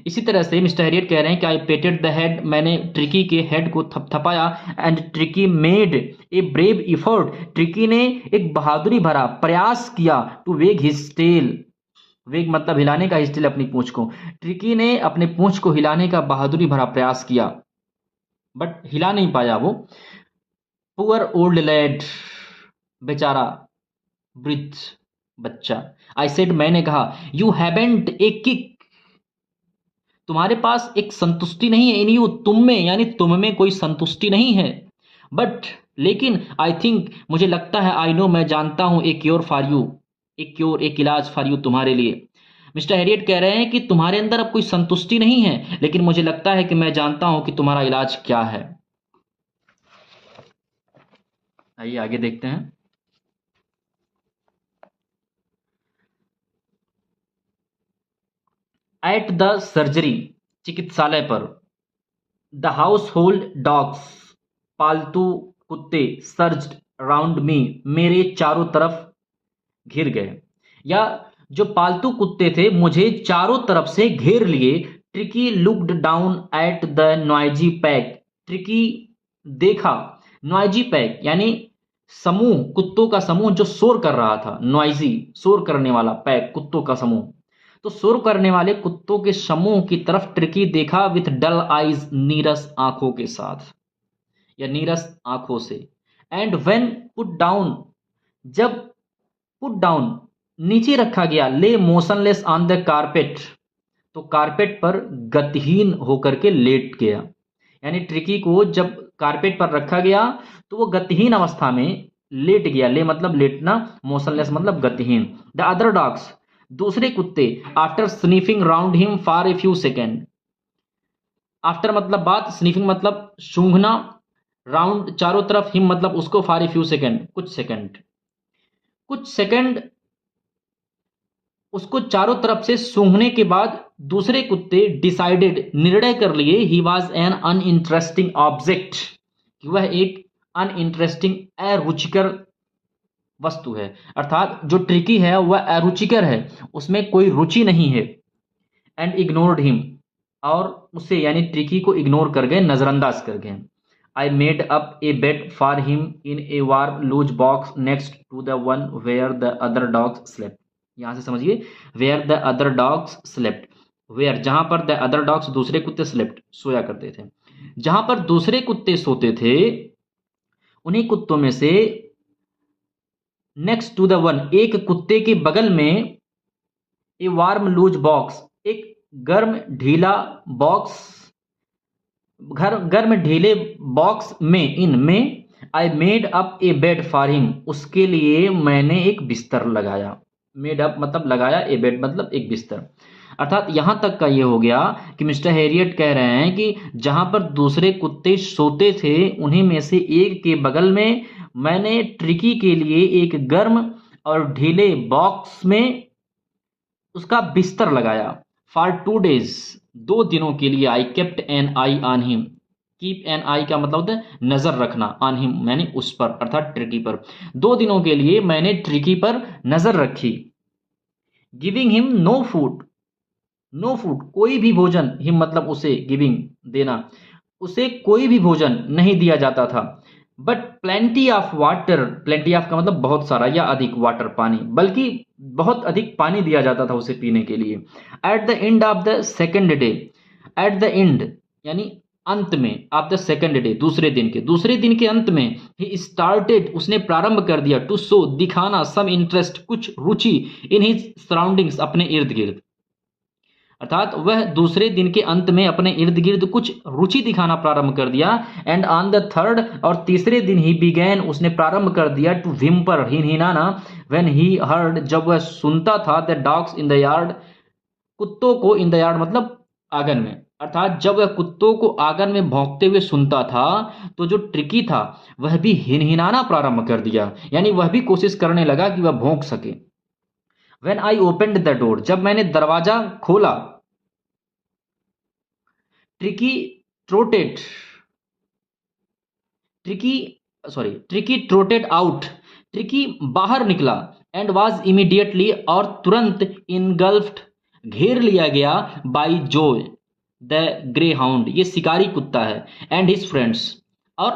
इसी तरह से मिस्टर हैरियट कह रहे हैं कि आई पेटेड द हेड, मैंने ट्रिकी के हेड को थपथपाया, and Tricki made a brave effort, Tricki ने एक बहादुरी भरा प्रयास किया, टू वेग हिज टेल, वेग मतलब हिलाने का, हिज टेल अपनी पूंछ को, ट्रिकी ने अपने पूंछ को हिलाने का बहादुरी भरा प्रयास किया, बट हिला नहीं पाया वो। पुअर ओल्ड लैड, बेचारा वृद्ध बच्चा। आई सेड, मैंने कहा, यू हैवेंट ए किक, तुम्हारे पास एक संतुष्टि नहीं है, इन यू, तुम में, यानी तुम में कोई संतुष्टि नहीं है। बट लेकिन आई थिंक, मुझे लगता है, आई नो, मैं जानता हूं, ए क्योर फॉर यू, एक क्योर, एक इलाज फॉर यू, तुम्हारे लिए। मिस्टर हैरियट कह रहे हैं कि तुम्हारे अंदर अब कोई संतुष्टि नहीं है, लेकिन मुझे लगता है कि मैं जानता हूं कि तुम्हारा इलाज क्या है। आइए आगे देखते हैं। एट द सर्जरी, चिकित्सालय पर, द हाउस होल्ड डॉग्स, पालतू कुत्ते, सर्ज्ड राउंड मी, मेरे चारों तरफ घिर गए, या जो पालतू कुत्ते थे मुझे चारों तरफ से घेर लिए। Tricky looked down at the noisy pack, tricky देखा, नॉइजी पैक यानी समूह, कुत्तों का समूह जो शोर कर रहा था, नॉइजी शोर करने वाला, पैक कुत्तों का समूह, तो शोर करने वाले कुत्तों के समूह की तरफ ट्रिकी देखा, विथ डल आईज, नीरस आंखों के साथ या नीरस आंखों से। एंड व्हेन पुट डाउन, जब पुट डाउन नीचे रखा गया, ले मोशनलेस ऑन द कारपेट, तो कारपेट पर गतिहीन होकर के लेट गया, यानी ट्रिकी को जब कारपेट पर रखा गया तो वो गतिहीन अवस्था में लेट गया, ले मतलब लेटना, मोशनलेस मतलब गतिहीन। द अदर डॉग्स, दूसरे कुत्ते, after sniffing round him for a few second, after मतलब बाद, स्नीफिंग मतलब सूंघना, राउंड चारों तरफ, हिम मतलब उसको, फॉर ए फ्यू सेकेंड कुछ सेकंड, कुछ सेकंड उसको चारों तरफ से सूंघने के बाद दूसरे कुत्ते डिसाइडेड, निर्णय कर लिए, he was an uninteresting object, कि वह एक अनइंटरेस्टिंग, अरुचिकर वस्तु है, अर्थात जो ट्रिकी है वह अरुचिकर है, उसमें कोई रुचि नहीं है। एंड इग्नोर्ड हिम, और उसे यानी ट्रिकी को इग्नोर कर गए, नजरअंदाज कर गए। I made up a bed for him in a warm loose box next to the one where the other dogs slept, यहां से समझिए, where the other dogs slept, where जहां पर, द अदर डॉग्स दूसरे कुत्ते, स्लेप्ट सोया करते थे, जहां पर दूसरे कुत्ते सोते थे उन्हीं कुत्तों में से, नेक्स्ट टू द वन एक कुत्ते के बगल में, ए वार्म लूज बॉक्स एक गर्म ढीला बॉक्स, घर गर्म ढीले बॉक्स में, इन में, आई made up a bed for him, उसके लिए मैंने एक बिस्तर लगाया, मेड अप मतलब लगाया, ए बेड मतलब एक बिस्तर। अर्थात यहां तक का ये हो गया कि मिस्टर हैरियट कह रहे हैं कि जहां पर दूसरे कुत्ते सोते थे उन्हीं में से एक के बगल में मैंने ट्रिकी के लिए एक गर्म और ढीले बॉक्स में उसका बिस्तर लगाया। फॉर 2 days, 2 दिनों के लिए, I kept an eye on him, keep an eye का मतलब होता है नजर रखना, ऑन हिम मैंने उस पर, अर्थात ट्रिकी पर, 2 दिनों के लिए मैंने ट्रिकी पर नजर रखी। Giving him no food, no food कोई भी भोजन, हिम मतलब उसे, गिविंग देना, उसे कोई भी भोजन नहीं दिया जाता था। But plenty of water, plenty of का मतलब बहुत सारा या अधिक, वाटर पानी, बल्कि बहुत अधिक पानी दिया जाता था उसे पीने के लिए। At the end of the second day, at the end यानी अंत में, ऑफ द सेकेंड डे दूसरे दिन के अंत में, ही स्टार्टेड उसने प्रारंभ कर दिया, टू शो दिखाना, सम इंटरेस्ट कुछ रुचि, इन हिज सराउंडिंग्स अपने इर्द गिर्द, अर्थात वह दूसरे दिन के अंत में अपने इर्द गिर्द कुछ रुचि दिखाना प्रारंभ कर दिया। एंड ऑन द थर्ड, और तीसरे दिन ही बिगैन उसने प्रारंभ कर दिया, टू विम्पर हिनहिनाना, व्हेन ही हर्ड जब वह सुनता था, the dogs in the yard कुत्तों को, इन द यार्ड मतलब आंगन में, अर्थात जब वह कुत्तों को आंगन में भौंकते हुए सुनता था तो जो ट्रिकी था वह भी हिनहिनाना प्रारंभ कर दिया, यानी वह भी कोशिश करने लगा कि वह भौंक सके। When I opened the door, जब मैंने दरवाजा खोला, ट्रिकी ट्रोटेड ट्रिकी ट्रोटेड आउट, ट्रिकी बाहर निकला एंड वाज इमीडिएटली और तुरंत इनगल्फ्ड घेर लिया गया by Joy the greyhound, ये शिकारी कुत्ता है, एंड हिज फ्रेंड्स, और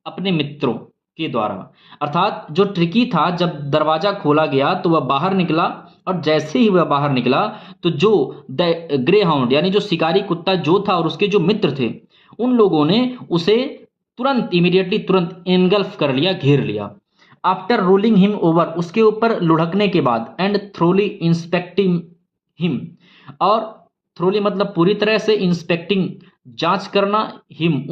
अपने मित्रों के द्वारा। अर्थात जो ट्रिकी था, जब दरवाजा खोला गया तो वह बाहर निकला, और जैसे ही वह बाहर निकला तो जो द ग्रे हाउंड यानी जो शिकारी कुत्ता जो था और उसके जो मित्र थे, उन लोगों ने उसे तुरंत इमीडिएटली तुरंत एनगल्फ कर लिया, घेर लिया। आफ्टर रोलिंग हिम ओवर, उसके ऊपर लुढ़कने के बाद, एंड थ्रोली इंस्पेक्टिंग हिम, और थ्रोली मतलब पूरी तरह से, इंस्पेक्टिंग जांच करना, हिम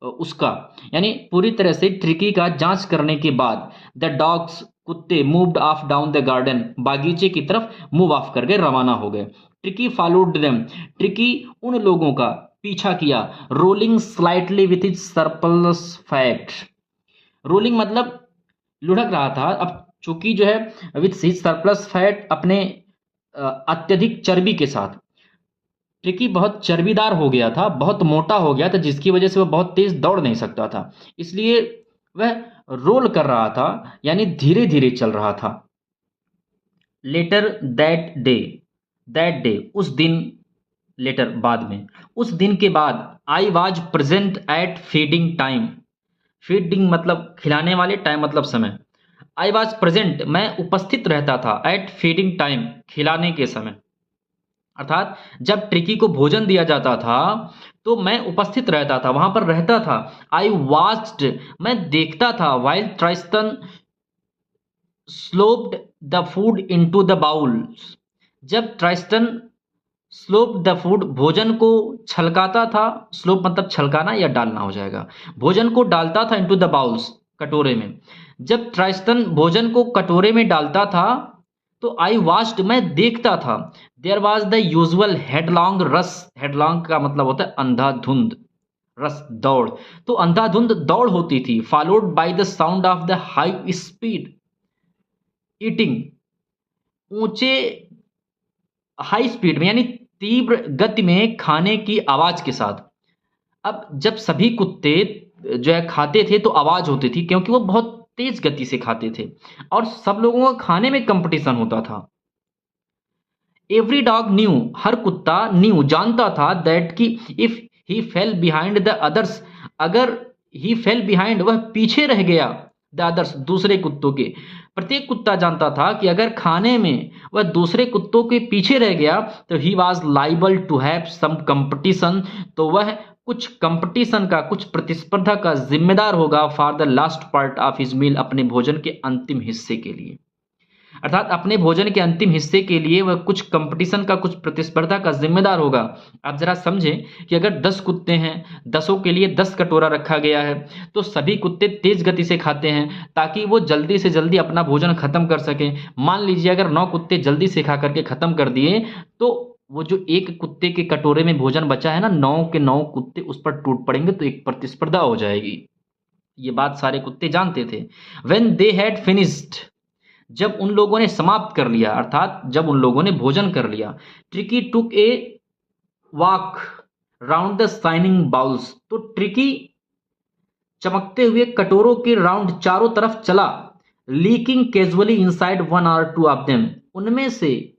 उसका यानी पूरी तरह से ट्रिकी का जांच करने के बाद, द डॉग्स कुत्ते moved of down the garden, बागीचे की तरफ मूव ऑफ करके रवाना हो गए। ट्रिकी फॉलोड देम, ट्रिकी उन लोगों का पीछा किया, rolling slightly with his surplus fat, rolling मतलब लुढ़क रहा था, अब चूंकि जो है विथ हिज सरप्लस फैट, अपने अत्यधिक चर्बी के साथ। ट्रिकी बहुत चर्बीदार हो गया था, बहुत मोटा हो गया था, जिसकी वजह से वह बहुत तेज दौड़ नहीं सकता था, इसलिए वह रोल कर रहा था, यानी धीरे धीरे चल रहा था। लेटर दैट डे उस दिन, लेटर बाद में, उस दिन के बाद, I was present at feeding time, feeding मतलब खिलाने वाले, टाइम मतलब समय। आई वॉज प्रेजेंट, मैं उपस्थित रहता था, एट फीडिंग टाइम, खिलाने के समय। अर्थात जब ट्रिकी को भोजन दिया जाता था तो मैं उपस्थित रहता था, वहां पर रहता था। आई वॉच्ड, मैं देखता था, while Tristan slopped the food into the bowls, जब ट्राइस्टन स्लोप द फूड, भोजन को छलकाता था, स्लोप मतलब छलकाना या डालना हो जाएगा, भोजन को डालता था इनटू द बाउल्स, कटोरे में। जब ट्राइस्टन भोजन को कटोरे में डालता था तो आई वाच्ड, मैं देखता था। देयर वाज द यूजुअल हेडलॉन्ग रस, हेडलॉन्ग का मतलब होता है अंधाधुंध, रस दौड़, तो अंधाधुंध दौड़ होती थी। Followed by the sound of the high speed eating, ऊंचे हाई स्पीड में यानी तीव्र गति में खाने की आवाज के साथ। अब जब सभी कुत्ते जो है खाते थे तो आवाज होती थी, क्योंकि वो बहुत तेज गति से खाते थे और सब लोगों का खाने में कंपटीशन होता था। एवरी डॉग न्यू, हर कुत्ता न्यू जानता था, दैट कि if he fail behind the others, अगर ही फेल बिहाइंड वह पीछे रह गया, द अदर्स दूसरे कुत्तों के, प्रत्येक कुत्ता जानता था कि अगर खाने में वह दूसरे कुत्तों के पीछे रह गया तो he was liable to have some competition, तो वह कुछ कंपटीशन का, कुछ प्रतिस्पर्धा का जिम्मेदार होगा, for the last part of his meal, अपने भोजन के अंतिम हिस्से के लिए। अर्थात अपने भोजन के अंतिम हिस्से के लिए वह कुछ कंपटीशन का, कुछ प्रतिस्पर्धा का जिम्मेदार होगा। आप जरा समझें कि अगर 10 कुत्ते हैं, 10 के लिए 10 कटोरा रखा गया है, तो सभी कुत्ते तेज गति से खाते हैं ताकि वो जल्दी से जल्दी अपना भोजन खत्म कर सकें। मान लीजिए अगर 9 कुत्ते जल्दी से खा करके खत्म कर दिए तो वो जो एक कुत्ते के कटोरे में भोजन बचा है ना, 9 के 9 कुत्ते उस पर टूट पड़ेंगे, तो एक प्रतिस्पर्धा हो जाएगी। ये बात सारे कुत्ते जानते थे। व्हेन दे हैड फिनिश्ड, जब उन लोगों ने समाप्त कर लिया, अर्थात जब उन लोगों ने भोजन कर लिया, tricky took a walk round the shining bowls, तो ट्रिकी चमकते हुए कटोरों के राउंड चारों तरफ चला, लीकिंग कैजुअली इनसाइड 1 और 2 ऑफ देम, उनमें से,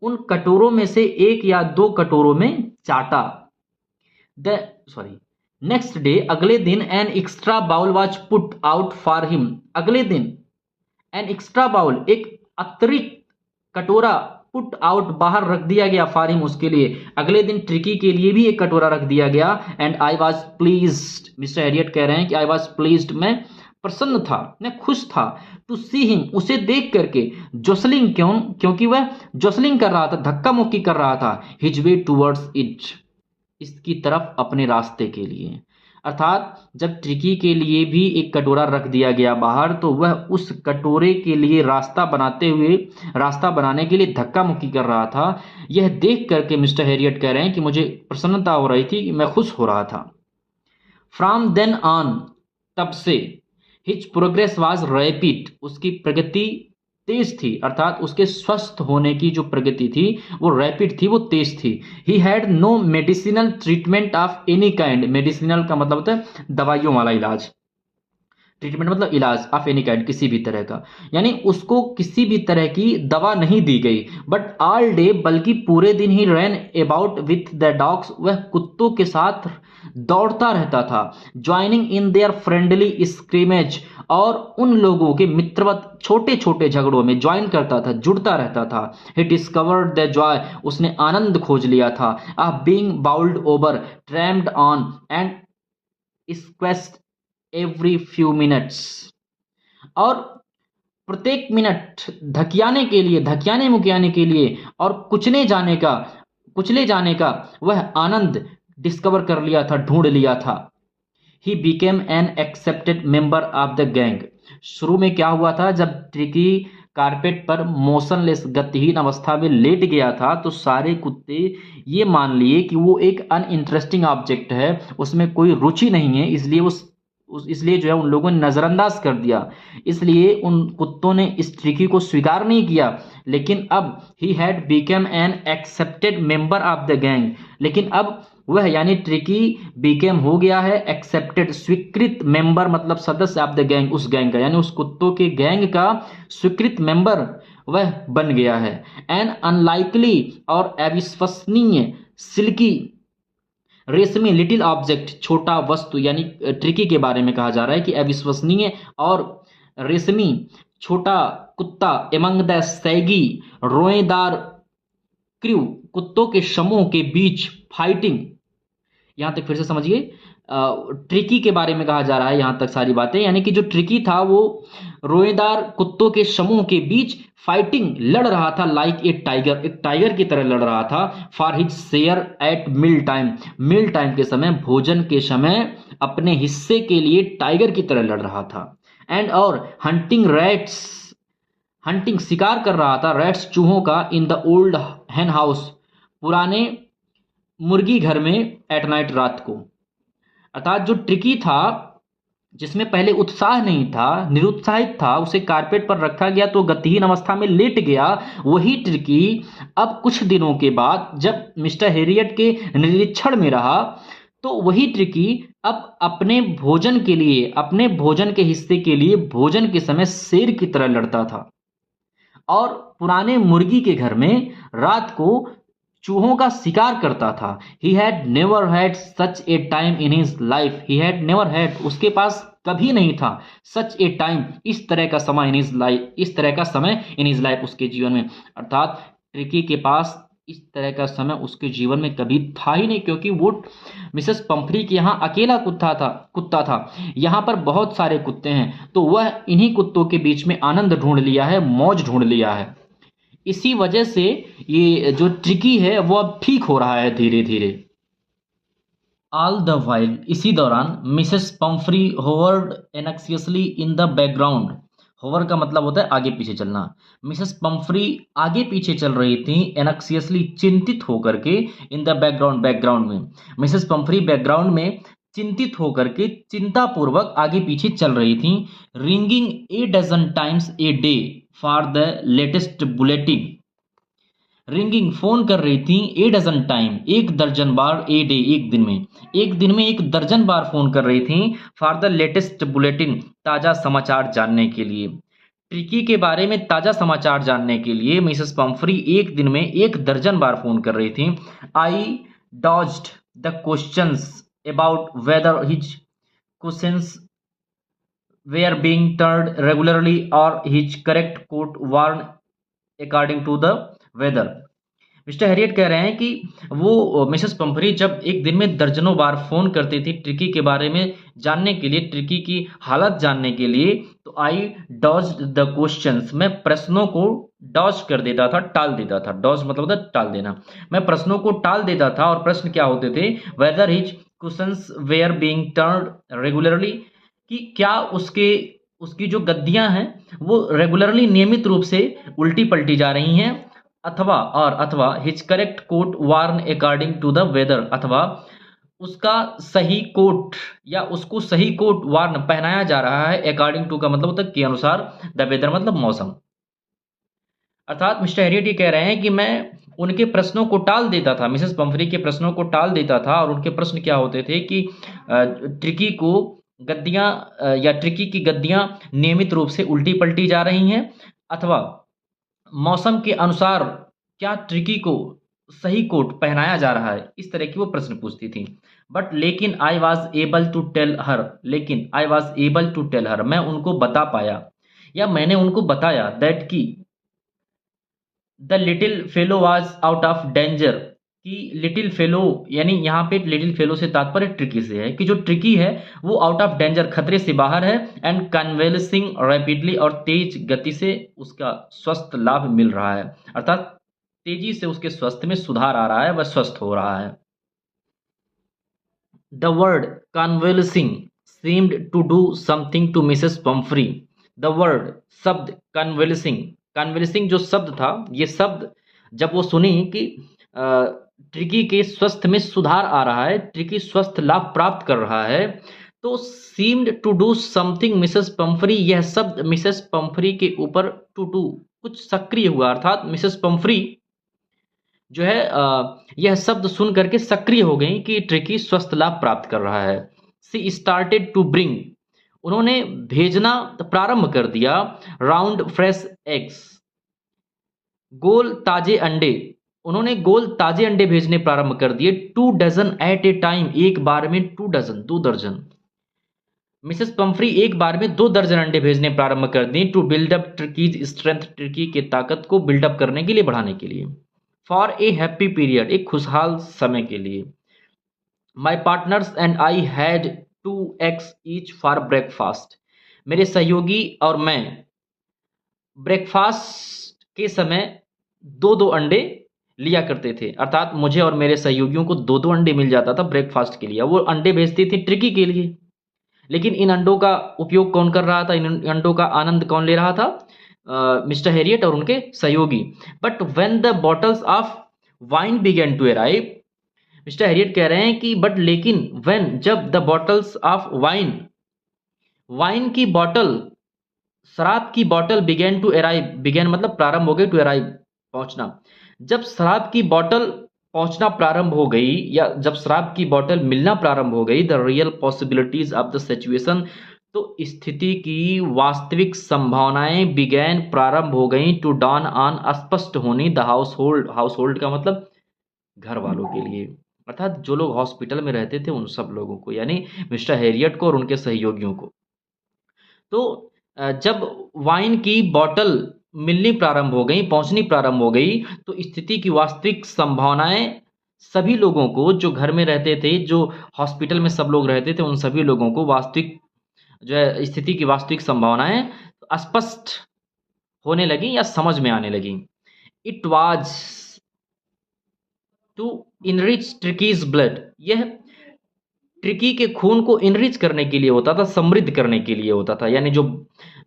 उन कटोरों में से एक या 2 कटोरों में चाटा। नेक्स्ट डे, अगले दिन, an extra bowl was put out for him, अगले दिन एन एक्स्ट्रा बाउल, एक अतिरिक्त कटोरा, पुट आउट बाहर रख दिया गया, फॉर हिम उसके लिए, अगले दिन ट्रिकी के लिए भी एक कटोरा रख दिया गया। And I was pleased, mister Herriot कह रहे हैं कि आई वाज प्लीज्ड, मैं प्रसन्न था, मैं खुश था, टू सी हिम, उसे देख करके, जोसलिंग, क्योंकि वह जोसलिंग कर रहा था, धक्का मुक्की कर रहा था, हिज वे टूवर्ड्स इट, इसकी तरफ, अपने रास्ते के लिए। अर्थात जब ट्रिकी के लिए भी एक कटोरा रख दिया गया बाहर, तो वह उस कटोरे के लिए रास्ता बनाने के लिए धक्का मुक्की कर रहा था। यह देख करके मिस्टर हैरियट कह रहे हैं कि मुझे प्रसन्नता हो रही थी, कि मैं खुश हो रहा था। फ्रॉम देन ऑन, तब से, हिज प्रोग्रेस वाज रैपिड, उसकी प्रगति तेज थी, अर्थात उसके स्वस्थ होने की जो प्रगति थी वो रैपिड थी, वो तेज थी। He had no medicinal treatment of any kind, medicinal का मतलब होता है दवाइयों वाला इलाज, ट्रीटमेंट मतलब इलाज ऑफ एनी काइंड, किसी भी तरह का, यानी उसको किसी भी तरह की दवा नहीं दी गई। बट ऑल डे, बल्कि पूरे दिन ही रैन अबाउट विथ द डॉग्स, वह कुत्तों के साथ दौड़ता रहता था। ज्वाइनिंग इन देयर फ्रेंडली स्क्रीमेज, और उन लोगों के मित्रवत छोटे छोटे झगड़ों में ज्वाइन करता था, जुड़ता रहता था। ही डिस्कवर्ड द जॉय, उसने आनंद खोज लिया था। Of being bowled over, trampled on and squashed every few minutes, और प्रत्येक मिनट धकियाने मुकियाने के लिए और कुचले जाने का वह आनंद डिस्कवर कर लिया था, ढूंढ लिया था। He became an accepted member of the gang. शुरू में क्या हुआ था, जब ट्रिकी कारपेट पर मोशनलेस गतिहीन अवस्था में लेट गया था, तो सारे कुत्ते ये मान लिए कि वो एक अनइंटरेस्टिंग ऑब्जेक्ट है, उसमें कोई रुचि नहीं है, इसलिए इसलिए जो है उन लोगों ने नजरअंदाज कर दिया। इसलिए उन कुत्तों ने इस ट्रिकी को स्वीकार नहीं किया। लेकिन अब he had become an accepted member of the gang, लेकिन अब वह यानी ट्रिकी बीकेम हो गया है एक्सेप्टेड, स्वीकृत, मेंबर मतलब सदस्य ऑफ द गैंग, उस गैंग का, यानी उस कुत्तों के गैंग का स्वीकृत मेंबर वह बन गया है। एन अनलाइकली, और अविश्वसनीय, सिल्की, रेशमी, लिटिल ऑब्जेक्ट, छोटा वस्तु, यानी ट्रिकी के बारे में कहा जा रहा है कि अविश्वसनीय और रेशमी छोटा कुत्ता, एमंग द सैगी, रोएदार क्रू, कुत्तों के समूह के बीच, फाइटिंग, यहां तक फिर से समझिए, ट्रिकी के बारे में कहा जा रहा है यहां तक सारी बातें, यानी कि जो ट्रिकी था वो रोएदार कुत्तों के समूह के बीच फाइटिंग, लड़ रहा था, लाइक ए टाइगर, एक टाइगर की तरह लड़ रहा था। For his share at meal time के समय, भोजन के समय अपने हिस्से के लिए टाइगर की तरह लड़ रहा था। एंड और हंटिंग रैट्स, हंटिंग शिकार कर रहा था, रैट्स चूहों का, इन द ओल्ड हेन हाउस, पुराने मुर्गी घर में, एट नाइट, रात को। अर्थात जो ट्रिकी था, जिसमें पहले उत्साह नहीं था, निरुत्साहित था, उसे कारपेट पर रखा गया तो गतिहीन अवस्था में लेट गया, वही ट्रिकी अब कुछ दिनों के बाद जब मिस्टर हेरियट के निरीक्षण में रहा, तो वही ट्रिकी अब अपने भोजन के हिस्से के लिए भोजन के समय शेर की तरह लड़ता था, और पुराने मुर्गी के घर में रात को चूहों का शिकार करता था। He had never had such A time in his life, he had never had, उसके पास कभी नहीं था, सच ए टाइम, इस तरह का समय, इन हिज लाइफ, इस तरह का समय, इन हिज लाइफ, उसके जीवन में। अर्थात ट्रिकी के पास इस तरह का समय उसके जीवन में कभी था ही नहीं, क्योंकि वो मिसेस पंफ्री के यहाँ अकेला कुत्ता था। यहाँ पर बहुत सारे कुत्ते हैं, तो वह इन्हीं कुत्तों के बीच में आनंद ढूंढ लिया है, मौज ढूंढ लिया है। इसी वजह से ये जो ट्रिकी है वो अब ठीक हो रहा है धीरे धीरे। ऑल द वाइल, इसी दौरान, Mrs Pumphrey hovered anxiously in the background. Hover का मतलब होता है आगे पीछे चलना। मिसेस पंफ्री आगे पीछे चल रही थी, एनक्सियसली, चिंतित होकर के, इन द बैकग्राउंड में। मिसेस पंफ्री बैकग्राउंड में चिंतित होकर के, चिंतापूर्वक आगे पीछे चल रही थी। Ringing a dozen times a day for the latest bulletin, ringing, phone कर रही थी, ए डजन टाइम, एक दर्जन बार, ए डे, एक दिन में एक दर्जन बार फोन कर रही थी, फॉर द लेटेस्ट बुलेटिन, ताजा समाचार जानने के लिए। ट्रिकी के बारे में ताजा समाचार जानने के लिए मिसेस पंफ्री एक दिन में एक दर्जन बार फोन कर रही थी। I dodged the questions about whether his questions were being turned regularly or his correct coat worn according to the weather। Mister Herriot कह रहे हैं कि वो मिसेस पंफ्री जब एक दिन में दर्जनों बार फोन करती थी ट्रिकी के बारे में जानने के लिए, ट्रिकी की हालत जानने के लिए, तो आई डॉज द क्वेश्चंस, मैं प्रश्नों को डॉज कर देता था, टाल देता था। डॉज मतलब होता है टाल देना। मैं प्रश्नों को टाल देता था, और प्रश्न क्या होते थे, whether his questions were being turned regularly, कि क्या उसकी जो गद्दियां हैं वो रेगुलरली, नियमित रूप से उल्टी पलटी जा रही हैं, अथवा his correct coat worn according to the weather, अथवा उसका सही कोट या उसको सही कोट वार्न पहनाया जा रहा है, अकॉर्डिंग टू का मतलब होता है के अनुसार, द वेदर मतलब मौसम। अर्थात मिस्टर हैरियट ये कह रहे हैं कि मैं उनके प्रश्नों को टाल देता था, मिसेस पंफ्री के प्रश्नों को टाल देता था, और उनके प्रश्न क्या होते थे कि ट्रिकी को गद्दियाँ या ट्रिकी की गद्दियाँ नियमित रूप से उल्टी पलटी जा रही हैं, अथवा मौसम के अनुसार क्या ट्रिकी को सही कोट पहनाया जा रहा है, इस तरह की वो प्रश्न पूछती थी। बट लेकिन I was able to tell her, लेकिन I was able to tell her, मैं उनको बता पाया या मैंने उनको बताया दैट की the little fellow was out of danger, कि लिटिल फेलो, यानी यहाँ पे लिटिल फेलो से तात्पर्य ट्रिकी से है, कि जो ट्रिकी है वो आउट ऑफ डेंजर, खतरे से बाहर है, एंड कन्वेल्सिंग रैपिडली, और तेज गति से उसका स्वस्थ लाभ मिल रहा है, अर्थात तेजी से उसके स्वास्थ्य में सुधार आ रहा है, वह स्वस्थ हो रहा है। The word convalescing seemed to do something to Mrs Pumphrey. The word, शब्द, कन्वेल्सिंग, कन्वेल्सिंग जो शब्द था, ये शब्द जब वो सुनी कि ट्रिकी के स्वास्थ्य में सुधार आ रहा है, ट्रिकी स्वस्थ लाभ प्राप्त कर रहा है, तो seemed to do something Mrs Pomfrey, यह शब्द मिसेस पम्फ्री के ऊपर टू डू कुछ सक्रिय हुआ, अर्थात मिसेस पम्फ्री जो है यह शब्द सुन करके सक्रिय हो गई कि ट्रिकी स्वस्थ लाभ प्राप्त कर रहा है। सी स्टार्टेड टू ब्रिंग, उन्होंने भेजना प्रारंभ कर दिया, राउंड फ्रेश एग्स, गोल ताजे अंडे, उन्होंने गोल ताजे अंडे भेजने प्रारंभ कर दिए, 2 डजन एट ए टाइम, एक बार में 2 डजन, 2 दर्जन। मिसेस पम्फ्री एक बार में 2 दर्जन अंडे भेजने प्रारंभ कर दी, to build up Tricki's strength, Tricki के ताकत को बिल्डअप करने के लिए, बढ़ाने के लिए। फॉर ए हैप्पी पीरियड, एक खुशहाल समय के लिए। माई partners and I had 2 eggs each for breakfast, मेरे सहयोगी और मैं ब्रेकफास्ट के समय 2-2 अंडे लिया करते थे, अर्थात मुझे और मेरे सहयोगियों को 2-2 अंडे मिल जाता था ब्रेकफास्ट के लिए। वो अंडे भेजती थी ट्रिकी के लिए, लेकिन इन अंडों का उपयोग कौन कर रहा था, इन अंडों का आनंद कौन ले रहा था? मिस्टर हैरियट और उनके सहयोगी। But when the bottles of wine began to arrive, mister Herriot कह रहे हैं कि बट लेकिन, व्हेन, जब, the bottles of wine, wine की बॉटल, शराब की bottle, began to arrive, began मतलब प्रारंभ हो गई, टू अराइव पहुंचना, जब शराब की बॉटल पहुंचना प्रारंभ हो गई, या जब शराब की बॉटल मिलना प्रारंभ हो गई, the real possibilities of the situation, तो स्थिति की वास्तविक संभावनाएं बिगैन प्रारंभ हो गई, टू डॉन ऑन, स्पष्ट होनी, the house hold, house hold का मतलब घर वालों के लिए, अर्थात जो लोग हॉस्पिटल में रहते थे उन सब लोगों को, यानी मिस्टर हैरियट को और उनके सहयोगियों को। तो जब वाइन की बॉटल मिलनी प्रारंभ हो गई, पहुंचनी प्रारंभ हो गई, तो स्थिति की वास्तविक संभावनाएं सभी लोगों को, जो घर में रहते थे, जो हॉस्पिटल में सब लोग रहते थे, उन सभी लोगों को वास्तविक जो है स्थिति की वास्तविक संभावनाएं स्पष्ट होने लगी या समझ में आने लगी। It was to enrich Tricki's blood, यह ट्रिकी के खून को इनरिच करने के लिए होता था, समृद्ध करने के लिए होता था, यानी जो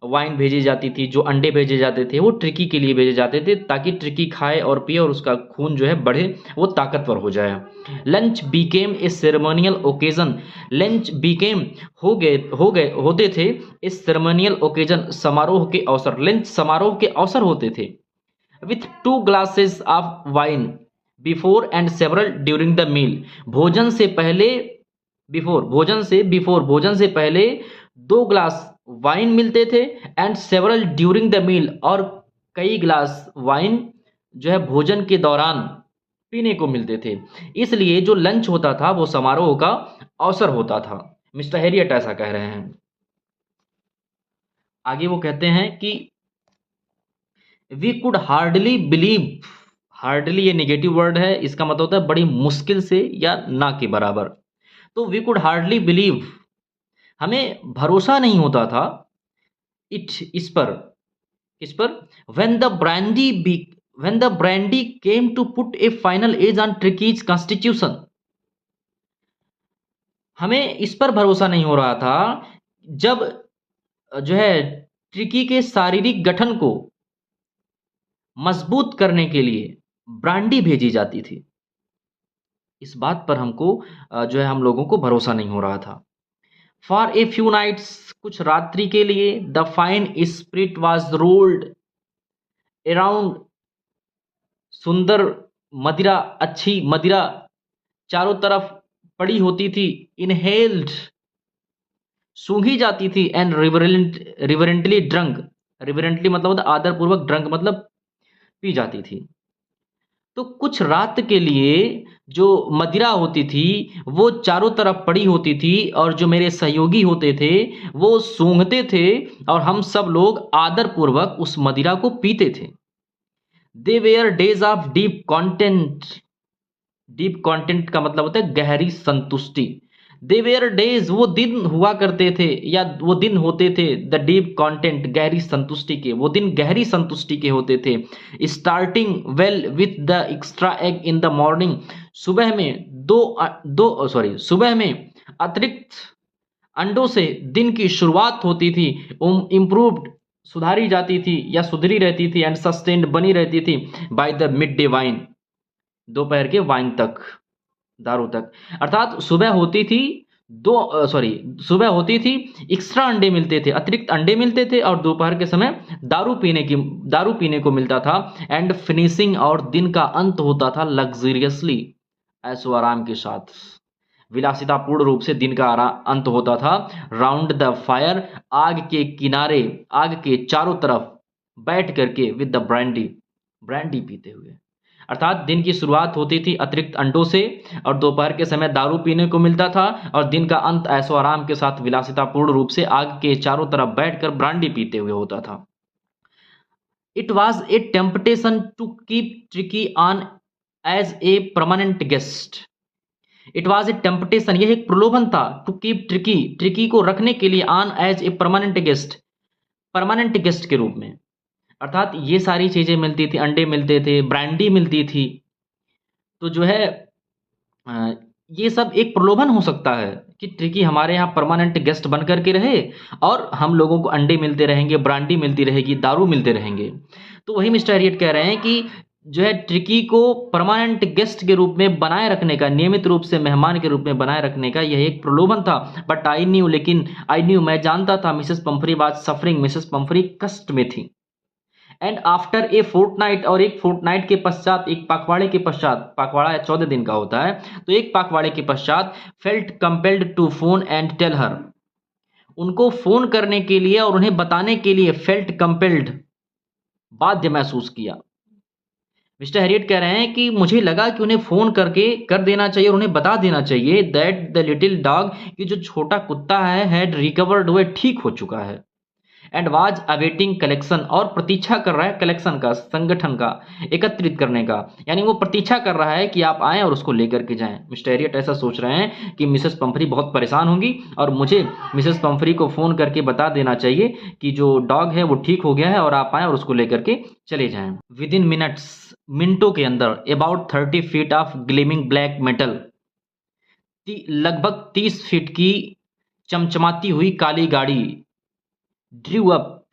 वाइन भेजी जाती थी, जो अंडे भेजे जाते थे, वो ट्रिकी के लिए भेजे जाते थे, ताकि ट्रिकी खाए और पिए और उसका खून जो है बढ़े, वो ताकतवर हो जाए। लंच बीकेम ए सेरेमोनियल ओकेजन, लंच बीकेम होते थे ए सेरेमोनियल ओकेजन, समारोह के अवसर, लंच समारोह के अवसर होते थे, with 2 glasses of wine before and several during the meal, भोजन से पहले, भोजन से पहले 2 ग्लास वाइन मिलते थे, and several during the meal, और कई ग्लास वाइन जो है भोजन के दौरान पीने को मिलते थे। इसलिए जो लंच होता था वो समारोह का अवसर होता था। मिस्टर हैरियट ऐसा कह रहे हैं। आगे वो कहते हैं कि we could hardly believe, hardly ये नेगेटिव वर्ड है, इसका मतलब होता है बड़ी मुश्किल से या ना के बराबर। तो वी कुड हार्डली बिलीव, हमें भरोसा नहीं होता था, इट, इस पर, किस पर? When the brandy be, when the brandy came to put a final edge on Tricki's constitution, हमें इस पर भरोसा नहीं हो रहा था जब जो है ट्रिकी के शारीरिक गठन को मजबूत करने के लिए ब्रांडी भेजी जाती थी, इस बात पर हमको जो है हम लोगों को भरोसा नहीं हो रहा था। फॉर ए फ्यू नाइट्स, कुछ रात्रि के लिए, the fine spirit was rolled around, सुंदर मदिरा, अच्छी मदिरा चारों तरफ पड़ी होती थी, इनहेल्ड, सूंघी जाती थी एंड रिवरेंटली ड्रंक, रिवरेंटली मतलब होता आदरपूर्वक, ड्रंक मतलब पी जाती थी। तो कुछ रात के लिए जो मदिरा होती थी वो चारों तरफ पड़ी होती थी और जो मेरे सहयोगी होते थे वो सूंघते थे और हम सब लोग आदरपूर्वक उस मदिरा को पीते थे। They were days of deep content, deep content का मतलब होता है गहरी संतुष्टि। दे वेयर डेज, वो दिन हुआ करते थे या वो दिन होते थे, द डीप कंटेंट गहरी संतुष्टि के, वो दिन गहरी संतुष्टि के होते थे। Starting well with the extra egg in the morning, सुबह में सुबह में अतिरिक्त अंडों से दिन की शुरुआत होती थी। इम्प्रूव्ड, सुधारी जाती थी या सुधरी रहती थी, एंड सस्टेन्ड बनी रहती थी by the mid day wine, दोपहर के वाइन तक, दारू तक। अर्थात सुबह होती थी सुबह होती थी, एक्स्ट्रा अंडे मिलते थे, अतिरिक्त अंडे मिलते थे और दोपहर के समय दारू पीने को मिलता था। एंड फिनिशिंग, और दिन का अंत होता था लग्जरियसली, ऐशो आराम के साथ, विलासितापूर्ण रूप से दिन का अंत होता था। राउंड द फायर, आग के किनारे, आग के चारों तरफ बैठ करके, विद द ब्रांडी, ब्रांडी पीते हुए। अर्थात दिन की शुरुआत होती थी अतिरिक्त अंडों से और दोपहर के समय दारू पीने को मिलता था और दिन का अंत ऐशो आराम के साथ विलासितापूर्ण रूप से आग के चारों तरफ बैठकर ब्रांडी पीते हुए होता था। It was a temptation to keep Tricki on as a permanent guest. It was a temptation, यह एक प्रलोभन था, टू कीप ट्रिकी, ट्रिकी को रखने के लिए, on as a permanent guest, permanent guest के रूप में। अर्थात ये सारी चीजें मिलती थी, अंडे मिलते थे, ब्रांडी मिलती थी, तो जो है अ, ये सब एक प्रलोभन हो सकता है कि ट्रिकी हमारे यहाँ परमानेंट गेस्ट बन करके रहे और हम लोगों को अंडे मिलते रहेंगे, ब्रांडी मिलती रहेगी, दारू मिलते रहेंगे। तो वही मिस्टर एरियट कह रहे हैं कि जो है ट्रिकी को परमानेंट गेस्ट के रूप में बनाए रखने का, नियमित रूप से मेहमान के रूप में बनाए रखने का यह एक प्रलोभन था। बट आई न्यू, लेकिन आई न्यू, मैं जानता था, मिसेस पंफरी वाज सफरिंग, मिसेस पंफरी कष्ट में थी। एंड आफ्टर ए फोर्टनाइट, और एक फोर्टनाइट के पश्चात, एक पखवाड़े के पश्चात, पखवाड़ा 14 दिन का होता है, तो एक पखवाड़े के पश्चात, felt compelled to phone and tell her, उनको फोन करने के लिए और उन्हें बताने के लिए, फेल्ट कंपेल्ड, बाध्य महसूस किया। मिस्टर हैरियट कह रहे हैं कि मुझे लगा कि उन्हें फोन करके कर देना चाहिए और उन्हें बता देना चाहिए दैट द लिटिल डॉग, कि जो छोटा कुत्ता है, हैड रिकवर्ड, वह ठीक हो चुका है। एंड वाज अवेटिंग कलेक्शन, और प्रतीक्षा कर रहा है कलेक्शन का, संगठन का, एकत्रित करने का, यानी वो प्रतीक्षा कर रहा है कि आप आएं और उसको लेकर के जाएं। मिस्टर एरियट ऐसा सोच रहे हैं कि मिसेस पंफरी बहुत परेशान होंगी और मुझे मिसेस पंफरी को फोन करके बता देना चाहिए कि जो डॉग है वो ठीक हो गया है और आप आएं और उसको लेकर के चले जाएं। विद इन मिनट्स, मिनटों के अंदर, about 30 feet of gleaming black metal, लगभग 30 फीट की चमचमाती हुई काली गाड़ी, ड्रू अप,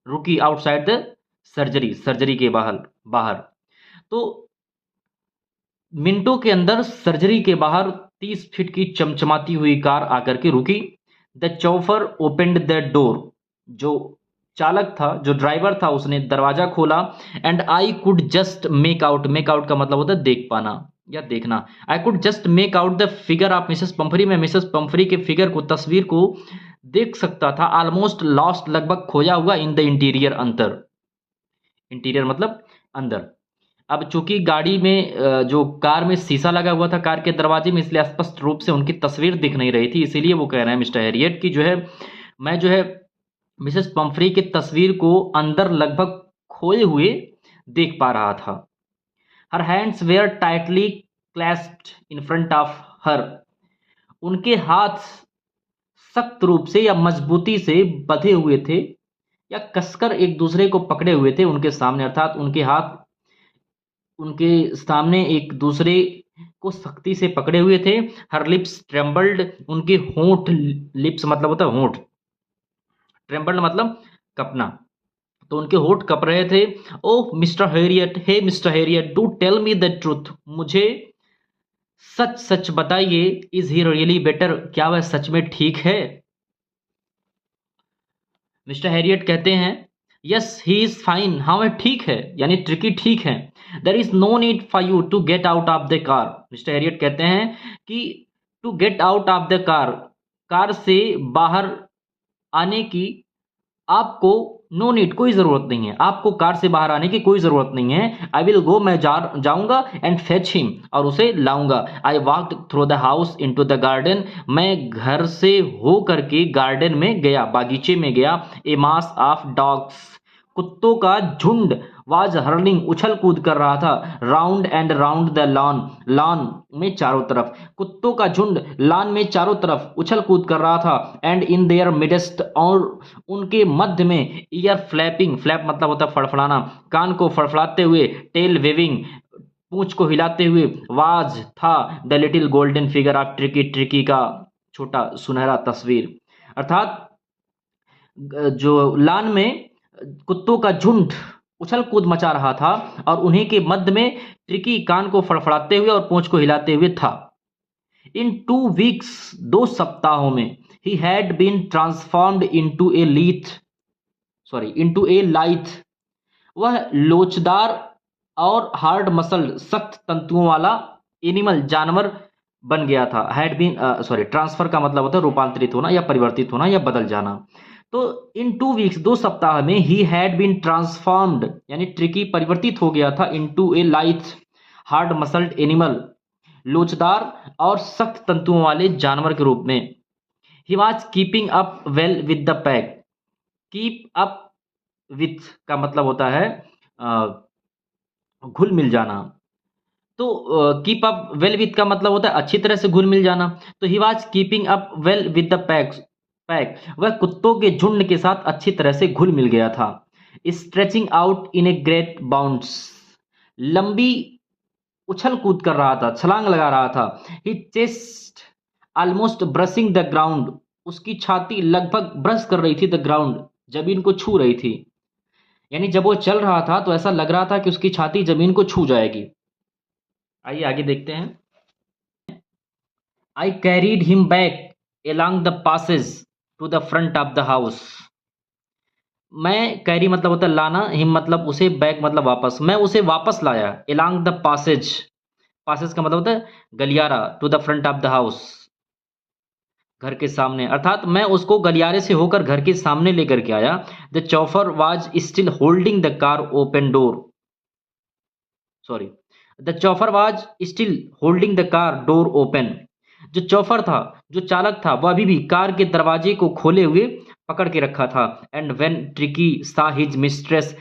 रुकी, आउटसाइड द सर्जरी, सर्जरी के बाहर, बाहर। तो मिनटों के अंदर सर्जरी के बाहर 30 फीट की चमचमाती हुई कार आकर के रुकी। The chauffeur opened the door, जो चालक था, जो ड्राइवर था, उसने दरवाजा खोला। And I could just make out, make out का मतलब होता है देख पाना या देखना। I could just make out the figure of Mrs Pumphrey, में मिसेस पंफरी के फिगर को, तस्वीर को देख सकता था। ऑलमोस्ट लॉस्ट, लगभग खोया हुआ, इन द इंटीरियर, अंतर, इंटीरियर मतलब अंदर। अब चूंकि गाड़ी में जो कार में शीशा लगा हुआ था कार के दरवाजे में, इसलिए स्पष्ट रूप से उनकी तस्वीर दिख नहीं रही थी, इसीलिए वो कह रहे हैं मिस्टर हैरियट कि जो है मैं जो है मिसेस पंफरी की तस्वीर को अंदर लगभग खोए हुए देख पा रहा था। Her hands were tightly clasped in front of her, उनके हाथ सख्त रूप से या मजबूती से बंधे हुए थे या कसकर एक दूसरे को पकड़े हुए थे उनके सामने, अर्थात उनके हाथ उनके सामने एक दूसरे को सख्ती से पकड़े हुए थे। हर लिप्स ट्रेम्बल्ड, उनके होंठ, लिप्स मतलब होता है होंठ, ट्रेम्बल्ड मतलब कपना, तो उनके होंठ कप रहे थे। ओह मिस्टर हैरियट, हे mister Herriot, do tell me the truth, मुझे सच सच बताइए, इज ही रियली बेटर, क्या वह सच में ठीक है। मिस्टर हैरियट कहते हैं यस ही इज फाइन, हाँ वह ठीक है, यानी ट्रिकी ठीक है। There is no need for you to get out of the car, mister Herriot कहते हैं कि to get out of the car, car से बाहर आने की आपको नो नीड, कोई जरूरत नहीं है, आपको कार से बाहर आने की कोई जरूरत नहीं है। आई विल गो, मैं जाऊंगा, एंड फेच हिम, और उसे लाऊंगा। I walked through the house into the garden, मैं घर से हो करके गार्डन में गया, बागीचे में गया। ए मास ऑफ डॉग्स, कुत्तों का झुंड, वाज हर्लिंग, उछल कूद कर रहा था। Round and round the lawn, lawn में चारों तरफ, कुत्तों का झुंड लॉन में चारों तरफ उछल कूद कर रहा था। एंड इन देयर मिडेस्ट, और उनके मध्य में, ईयर फ्लैपिंग, फ्लैप मतलब होता है फड़फड़ाना, कान को फड़फड़ाते हुए, टेल वेविंग, पूंछ को हिलाते हुए, वाज था the little golden figure of tricky, tricky का छोटा सुनहरा तस्वीर। अर्थात जो लान में कुत्तों का झुंड उछल कूद मचा रहा था और उन्हीं के मध्य में ट्रिकी कान को फड़फड़ाते हुए और पूंछ को हिलाते हुए था। इन 2 वीक्स, 2 सप्ताहों में, he had been transformed into a lithe, वह लोचदार और हार्ड मसल, सख्त तंतुओं वाला एनिमल, जानवर बन गया था। हैड बीन ट्रांसफर का मतलब होता है रूपांतरित होना या परिवर्तित होना या बदल जाना। तो इन 2 वीक्स, 2 सप्ताह में, ही हैड बीन ट्रांसफॉर्म्ड यानी ट्रिकी परिवर्तित हो गया था, into a light hard muscled animal, लोचदार और सख्त तंतुओं वाले जानवर के रूप में। He was keeping up well with the pack, keep up with का मतलब होता है घुल मिल जाना। तो कीप अप वेल विथ का मतलब होता है अच्छी तरह से घुल मिल जाना। तो he was keeping up well with the pack, वह कुत्तों के झुंड के साथ अच्छी तरह से घुल मिल गया था। Stretching out in a great bounds, लंबी उछल कूद कर रहा था, छलांग लगा रहा था। His chest almost brushing the ground, उसकी छाती लगभग ब्रश कर रही थी द ग्राउंड, जमीन को छू रही थी। यानी जब वो चल रहा था तो ऐसा लग रहा था कि उसकी छाती जमीन को छू जाएगी। आइए आगे देखते हैं। I carried him back along the passage to the front of the house, मैं, कैरी मतलब होता है लाना, हिम मतलब उसे, बैक मतलब वापस, मैं उसे वापस लाया। along द पासेज, पासेज का मतलब होता है गलियारा, to the front of the house, घर के सामने, अर्थात मैं उसको गलियारे से होकर घर के सामने लेकर के आया। The chauffeur was still holding the car open door, sorry, the chauffeur was still holding the car door open, जो चौफर था, जो चालक था, वह अभी भी कार के दरवाजे को खोले हुए पकड़ के रखा था। And when Tricki saw his mistress,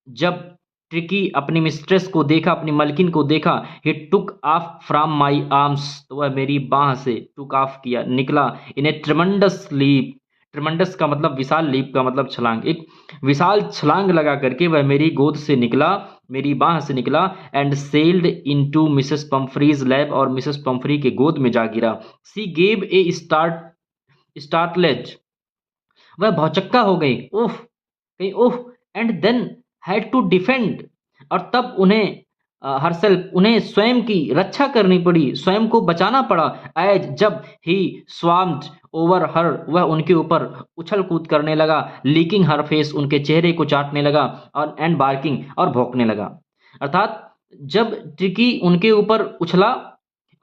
जब ट्रिकी अपनी मिस्ट्रेस को देखा, अपनी मलकिन को देखा, he took off from my arms, तो वह मेरी बाह से टुक ऑफ किया, निकला, इन ए ट्रेमेंडस लीप, ट्रेमेंडस का मतलब विशाल, लीप का मतलब छलांग, एक विशाल छलांग लगा करके वह मेरी गोद से निकला, मेरी बाह से निकला। And sailed into Mrs Pumphrey's lap, और मिसेस पंफ्री के गोद में जा गिरा। सी गेव ए स्टार्टलेज, वह भौचक्का हो गई, उफ, कहीं उफ। And then had to defend, और तब उन्हें हरसेल्फ, उन्हें स्वयं की रक्षा करनी पड़ी, स्वयं को बचाना पड़ा। एज, जब ही स्वाम्ड ओवर हर, वह उनके ऊपर उछल कूद करने लगा, लीकिंग हर फेस, उनके चेहरे को चाटने लगा, और एंड बार्किंग, और भौंकने लगा। अर्थात जब ट्रिकी उनके ऊपर उछला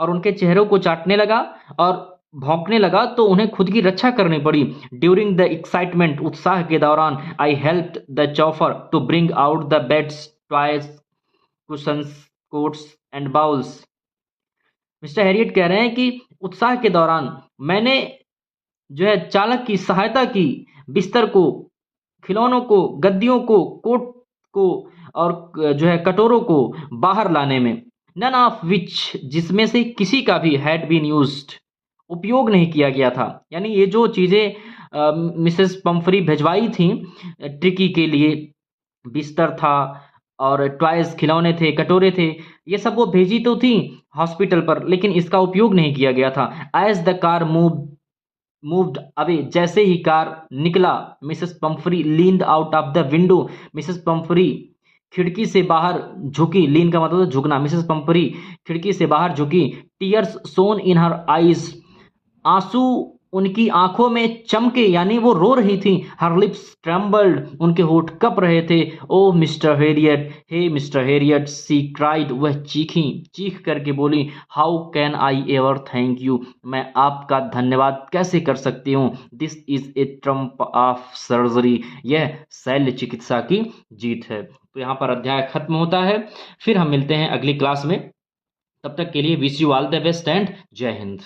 और उनके चेहरों को चाटने लगा और भौंकने लगा तो उन्हें खुद की रक्षा करनी पड़ी। ड्यूरिंग द एक्साइटमेंट, उत्साह के दौरान, I helped the chauffeur to bring out the beds, toys, cushions, coats and bowls. Mister Herriot कह रहे हैं कि उत्साह के दौरान मैंने जो है चालक की सहायता की, बिस्तर को, खिलौनों को, गद्दियों को, कोट को, और जो है कटोरों को बाहर लाने में। नन ऑफ विच, जिसमें से किसी का भी, हैड बीन यूज्ड, उपयोग नहीं किया गया था। यानी ये जो चीज़ें मिसेस पंफरी भिजवाई थी ट्रिकी के लिए, बिस्तर था और टॉयज, खिलौने थे, कटोरे थे, ये सब वो भेजी तो थी हॉस्पिटल पर, लेकिन इसका उपयोग नहीं किया गया था। As the car moved away, जैसे ही कार निकला, Mrs Pumphrey leaned out of the window, Mrs Pumphrey खिड़की से बाहर झुकी, लीन का मतलब झुकना, मिसेस पंफरी खिड़की से बाहर झुकी। टीयर्स सोन इन हर आईज, आंसू उनकी आंखों में चमके, यानी वो रो रही थी। हर लिप्स ट्रेम्बल्ड, उनके होठ कँप रहे थे। ओ मिस्टर हेरियट, हे मिस्टर हेरियट, सी क्राइड, वह चीख करके बोली, how can I ever thank you, मैं आपका धन्यवाद कैसे कर सकती हूँ। This is a Trump of surgery, यह शल्य चिकित्सा की जीत है। तो यहाँ पर अध्याय खत्म होता है। फिर हम मिलते हैं अगली क्लास में। तब तक के लिए wish you all the best and जय हिंद।